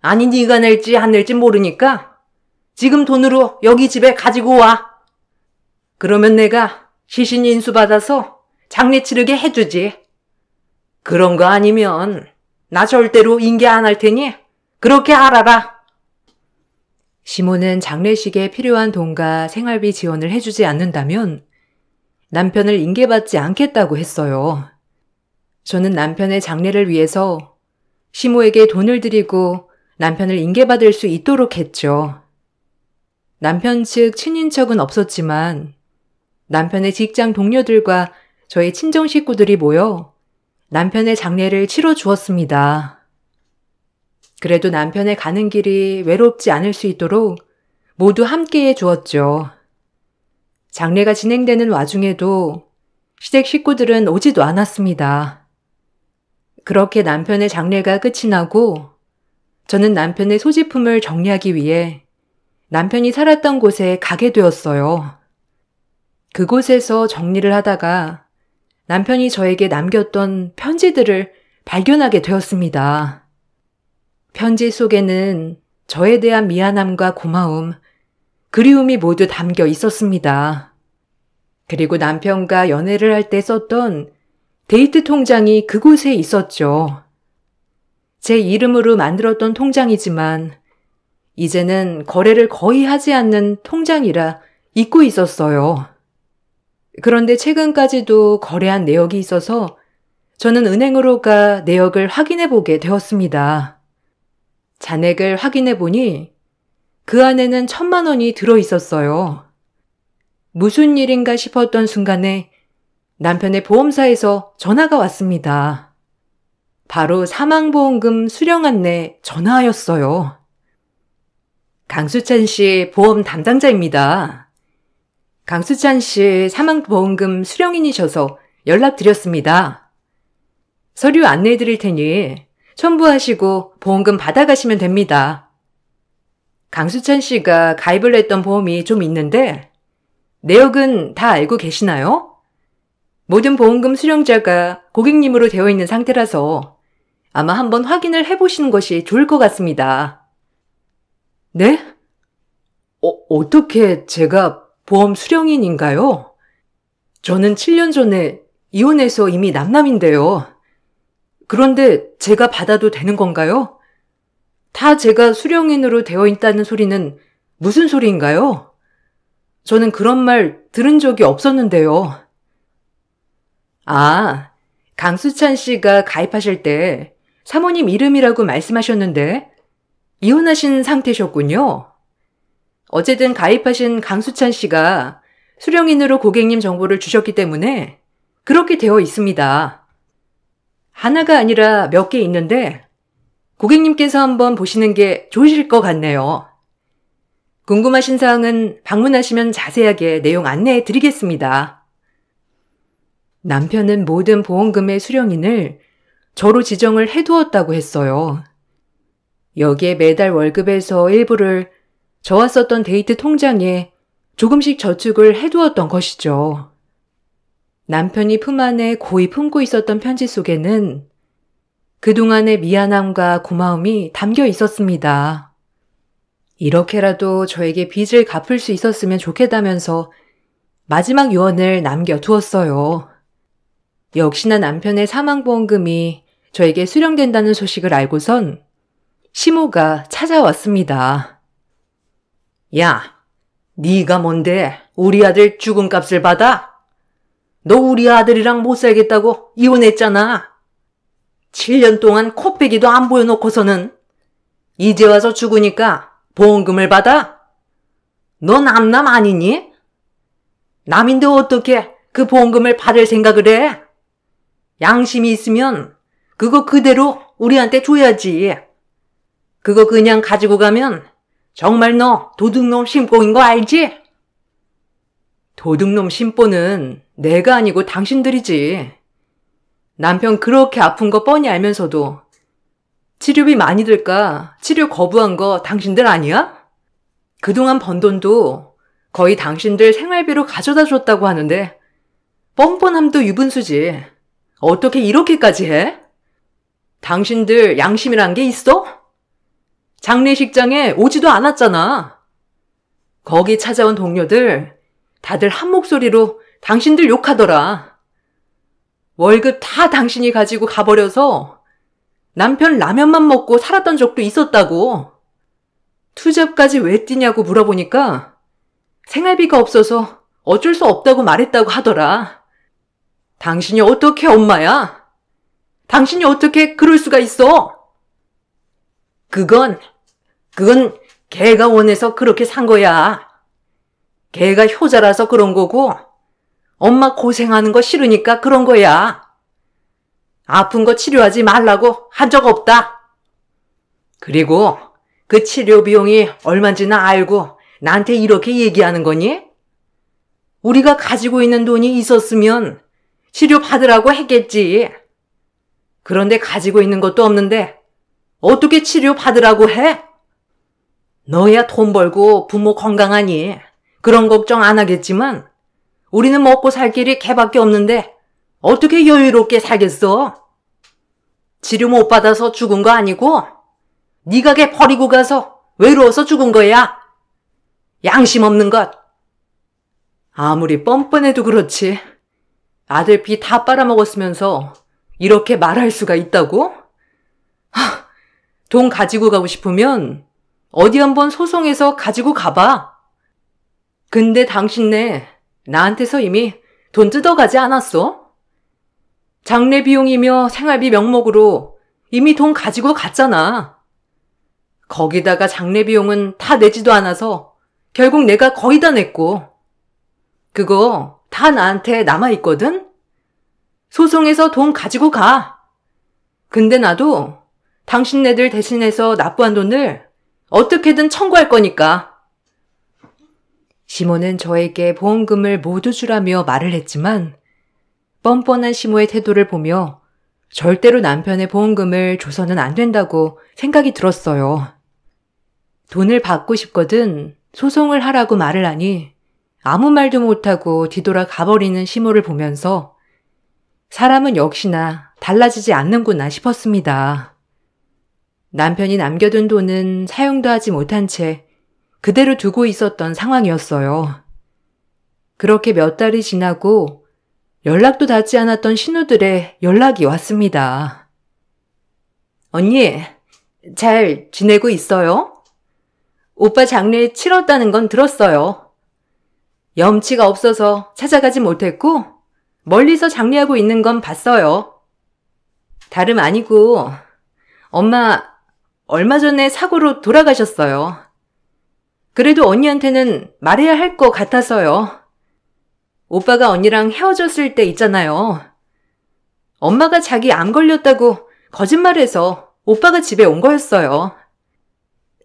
아니 네가 낼지 안 낼지 모르니까 지금 돈으로 여기 집에 가지고 와. 그러면 내가 시신 인수받아서 장례 치르게 해주지. 그런 거 아니면 나 절대로 인계 안 할 테니 그렇게 알아라. 시모는 장례식에 필요한 돈과 생활비 지원을 해주지 않는다면 남편을 인계받지 않겠다고 했어요. 저는 남편의 장례를 위해서 시모에게 돈을 드리고 남편을 인계받을 수 있도록 했죠. 남편 측 친인척은 없었지만 남편의 직장 동료들과 저희 친정 식구들이 모여 남편의 장례를 치러주었습니다. 그래도 남편의 가는 길이 외롭지 않을 수 있도록 모두 함께해 주었죠. 장례가 진행되는 와중에도 시댁 식구들은 오지도 않았습니다. 그렇게 남편의 장례가 끝이 나고 저는 남편의 소지품을 정리하기 위해 남편이 살았던 곳에 가게 되었어요. 그곳에서 정리를 하다가 남편이 저에게 남겼던 편지들을 발견하게 되었습니다. 편지 속에는 저에 대한 미안함과 고마움, 그리움이 모두 담겨 있었습니다. 그리고 남편과 연애를 할 때 썼던 데이트 통장이 그곳에 있었죠. 제 이름으로 만들었던 통장이지만 이제는 거래를 거의 하지 않는 통장이라 잊고 있었어요. 그런데 최근까지도 거래한 내역이 있어서 저는 은행으로 가 내역을 확인해 보게 되었습니다. 잔액을 확인해 보니 그 안에는 1,000만 원이 들어 있었어요. 무슨 일인가 싶었던 순간에 남편의 보험사에서 전화가 왔습니다. 바로 사망보험금 수령 안내 전화였어요. 강수찬 씨 보험 담당자입니다. 강수찬 씨 사망보험금 수령인이셔서 연락드렸습니다. 서류 안내해 드릴 테니 첨부하시고 보험금 받아가시면 됩니다. 강수찬 씨가 가입을 했던 보험이 좀 있는데 내역은 다 알고 계시나요? 모든 보험금 수령자가 고객님으로 되어 있는 상태라서 아마 한번 확인을 해보시는 것이 좋을 것 같습니다. 네? 어떻게 제가 보험 수령인인가요? 저는 7년 전에 이혼해서 이미 남남인데요. 그런데 제가 받아도 되는 건가요? 다 제가 수령인으로 되어 있다는 소리는 무슨 소리인가요? 저는 그런 말 들은 적이 없었는데요. 아, 강수찬 씨가 가입하실 때 사모님 이름이라고 말씀하셨는데 이혼하신 상태셨군요. 어쨌든 가입하신 강수찬 씨가 수령인으로 고객님 정보를 주셨기 때문에 그렇게 되어 있습니다. 하나가 아니라 몇 개 있는데 고객님께서 한번 보시는 게 좋으실 것 같네요. 궁금하신 사항은 방문하시면 자세하게 내용 안내해 드리겠습니다. 남편은 모든 보험금의 수령인을 저로 지정을 해두었다고 했어요. 여기에 매달 월급에서 일부를 저와 썼던 데이트 통장에 조금씩 저축을 해두었던 것이죠. 남편이 품 안에 고이 품고 있었던 편지 속에는 그동안의 미안함과 고마움이 담겨 있었습니다. 이렇게라도 저에게 빚을 갚을 수 있었으면 좋겠다면서 마지막 유언을 남겨두었어요. 역시나 남편의 사망보험금이 저에게 수령된다는 소식을 알고선 시모가 찾아왔습니다. 야, 네가 뭔데 우리 아들 죽음값을 받아? 너 우리 아들이랑 못 살겠다고 이혼했잖아. 7년 동안 코빼기도 안 보여놓고서는 이제 와서 죽으니까 보험금을 받아? 너 남남 아니니? 남인데 어떻게 그 보험금을 받을 생각을 해? 양심이 있으면 그거 그대로 우리한테 줘야지. 그거 그냥 가지고 가면 정말 너 도둑놈 심보인 거 알지? 도둑놈 심보는 내가 아니고 당신들이지. 남편 그렇게 아픈 거 뻔히 알면서도 치료비 많이 들까 치료 거부한 거 당신들 아니야? 그동안 번 돈도 거의 당신들 생활비로 가져다 줬다고 하는데 뻔뻔함도 유분수지. 어떻게 이렇게까지 해? 당신들 양심이란 게 있어? 장례식장에 오지도 않았잖아. 거기 찾아온 동료들 다들 한 목소리로 당신들 욕하더라. 월급 다 당신이 가지고 가버려서 남편 라면만 먹고 살았던 적도 있었다고. 투잡까지 왜 뛰냐고 물어보니까 생활비가 없어서 어쩔 수 없다고 말했다고 하더라. 당신이 어떻게 엄마야? 당신이 어떻게 그럴 수가 있어? 그건 걔가 원해서 그렇게 산 거야. 걔가 효자라서 그런 거고 엄마 고생하는 거 싫으니까 그런 거야. 아픈 거 치료하지 말라고 한 적 없다. 그리고 그 치료 비용이 얼마인지는 알고 나한테 이렇게 얘기하는 거니? 우리가 가지고 있는 돈이 있었으면 치료 받으라고 했겠지. 그런데 가지고 있는 것도 없는데 어떻게 치료 받으라고 해? 너야 돈 벌고 부모 건강하니 그런 걱정 안 하겠지만 우리는 먹고 살 길이 걔밖에 없는데 어떻게 여유롭게 살겠어? 치료 못 받아서 죽은 거 아니고 네가 걔 버리고 가서 외로워서 죽은 거야. 양심 없는 것. 아무리 뻔뻔해도 그렇지. 아들 피 다 빨아먹었으면서 이렇게 말할 수가 있다고? 돈 가지고 가고 싶으면 어디 한번 소송해서 가지고 가봐. 근데 당신네 나한테서 이미 돈 뜯어가지 않았어? 장례 비용이며 생활비 명목으로 이미 돈 가지고 갔잖아. 거기다가 장례 비용은 다 내지도 않아서 결국 내가 거의 다 냈고 그거 다 나한테 남아있거든? 소송해서 돈 가지고 가. 근데 나도 당신네들 대신해서 납부한 돈을 어떻게든 청구할 거니까. 시모는 저에게 보험금을 모두 주라며 말을 했지만 뻔뻔한 시모의 태도를 보며 절대로 남편의 보험금을 줘서는 안 된다고 생각이 들었어요. 돈을 받고 싶거든 소송을 하라고 말을 하니 아무 말도 못하고 뒤돌아 가버리는 시모를 보면서 사람은 역시나 달라지지 않는구나 싶었습니다. 남편이 남겨둔 돈은 사용도 하지 못한 채 그대로 두고 있었던 상황이었어요. 그렇게 몇 달이 지나고 연락도 닿지 않았던 신우들의 연락이 왔습니다. 언니, 잘 지내고 있어요? 오빠 장례 치렀다는 건 들었어요. 염치가 없어서 찾아가지 못했고 멀리서 장례하고 있는 건 봤어요. 다름 아니고 엄마 얼마 전에 사고로 돌아가셨어요. 그래도 언니한테는 말해야 할 것 같아서요. 오빠가 언니랑 헤어졌을 때 있잖아요. 엄마가 자기 암 걸렸다고 거짓말해서 오빠가 집에 온 거였어요.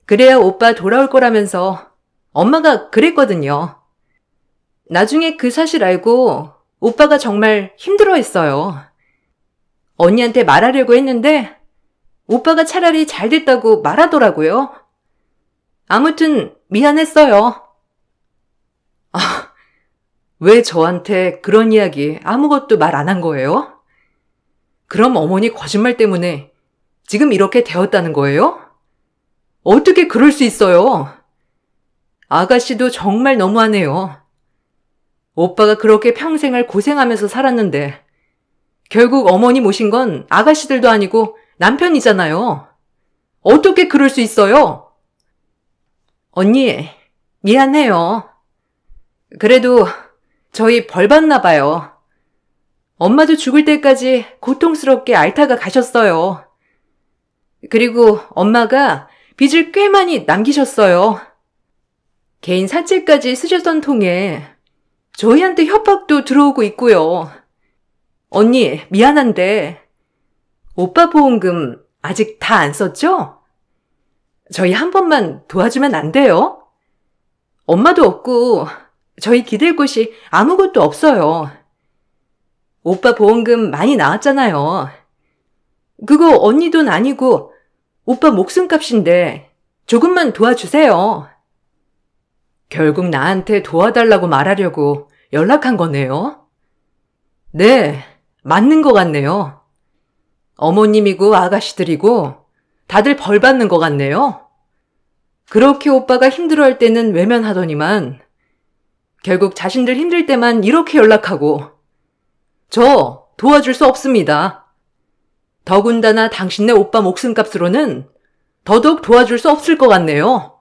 그래야 오빠 돌아올 거라면서 엄마가 그랬거든요. 나중에 그 사실 알고 오빠가 정말 힘들어했어요. 언니한테 말하려고 했는데 오빠가 차라리 잘 됐다고 말하더라고요. 아무튼 미안했어요. 왜 저한테 그런 이야기 아무것도 말 안 한 거예요? 그럼 어머니 거짓말 때문에 지금 이렇게 되었다는 거예요? 어떻게 그럴 수 있어요? 아가씨도 정말 너무하네요. 오빠가 그렇게 평생을 고생하면서 살았는데 결국 어머니 모신 건 아가씨들도 아니고 남편이잖아요. 어떻게 그럴 수 있어요? 언니, 미안해요. 그래도 저희 벌 받나 봐요. 엄마도 죽을 때까지 고통스럽게 앓다가 가셨어요. 그리고 엄마가 빚을 꽤 많이 남기셨어요. 개인 사채까지 쓰셨던 통에 저희한테 협박도 들어오고 있고요. 언니, 미안한데 오빠 보험금 아직 다 안 썼죠? 저희 한 번만 도와주면 안 돼요? 엄마도 없고 저희 기댈 곳이 아무것도 없어요. 오빠 보험금 많이 나왔잖아요. 그거 언니 돈 아니고 오빠 목숨값인데 조금만 도와주세요. 결국 나한테 도와달라고 말하려고 연락한 거네요. 네, 맞는 것 같네요. 어머님이고 아가씨들이고 다들 벌 받는 것 같네요. 그렇게 오빠가 힘들어할 때는 외면하더니만 결국 자신들 힘들 때만 이렇게 연락하고 저 도와줄 수 없습니다. 더군다나 당신네 오빠 목숨값으로는 더더욱 도와줄 수 없을 것 같네요.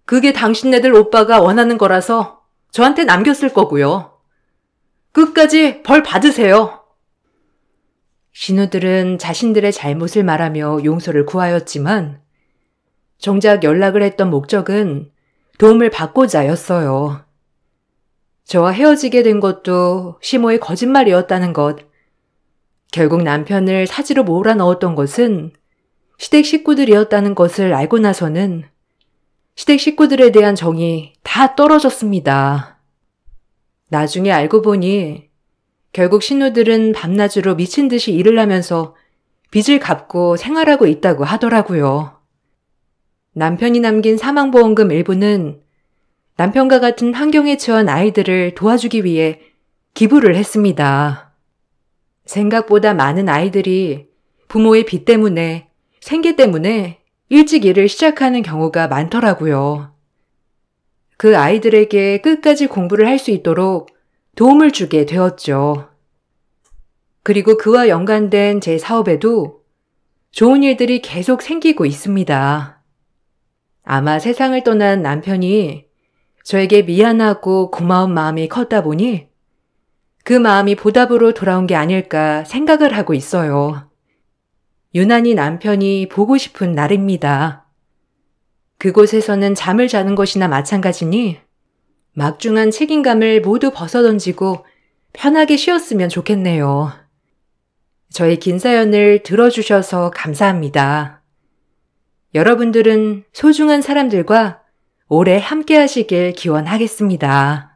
그게 당신네들 오빠가 원하는 거라서 저한테 남겼을 거고요. 끝까지 벌 받으세요. 신우들은 자신들의 잘못을 말하며 용서를 구하였지만 정작 연락을 했던 목적은 도움을 받고자였어요. 저와 헤어지게 된 것도 시모의 거짓말이었다는 것, 결국 남편을 사지로 몰아넣었던 것은 시댁 식구들이었다는 것을 알고 나서는 시댁 식구들에 대한 정이 다 떨어졌습니다. 나중에 알고 보니 결국 신우들은 밤낮으로 미친 듯이 일을 하면서 빚을 갚고 생활하고 있다고 하더라고요. 남편이 남긴 사망보험금 일부는 남편과 같은 환경에 처한 아이들을 도와주기 위해 기부를 했습니다. 생각보다 많은 아이들이 부모의 빚 때문에, 생계 때문에 일찍 일을 시작하는 경우가 많더라고요. 그 아이들에게 끝까지 공부를 할 수 있도록 도움을 주게 되었죠. 그리고 그와 연관된 제 사업에도 좋은 일들이 계속 생기고 있습니다. 아마 세상을 떠난 남편이 저에게 미안하고 고마운 마음이 컸다 보니 그 마음이 보답으로 돌아온 게 아닐까 생각을 하고 있어요. 유난히 남편이 보고 싶은 날입니다. 그곳에서는 잠을 자는 것이나 마찬가지니 막중한 책임감을 모두 벗어던지고 편하게 쉬었으면 좋겠네요. 저의 긴 사연을 들어주셔서 감사합니다. 여러분들은 소중한 사람들과 오래 함께 하시길 기원하겠습니다.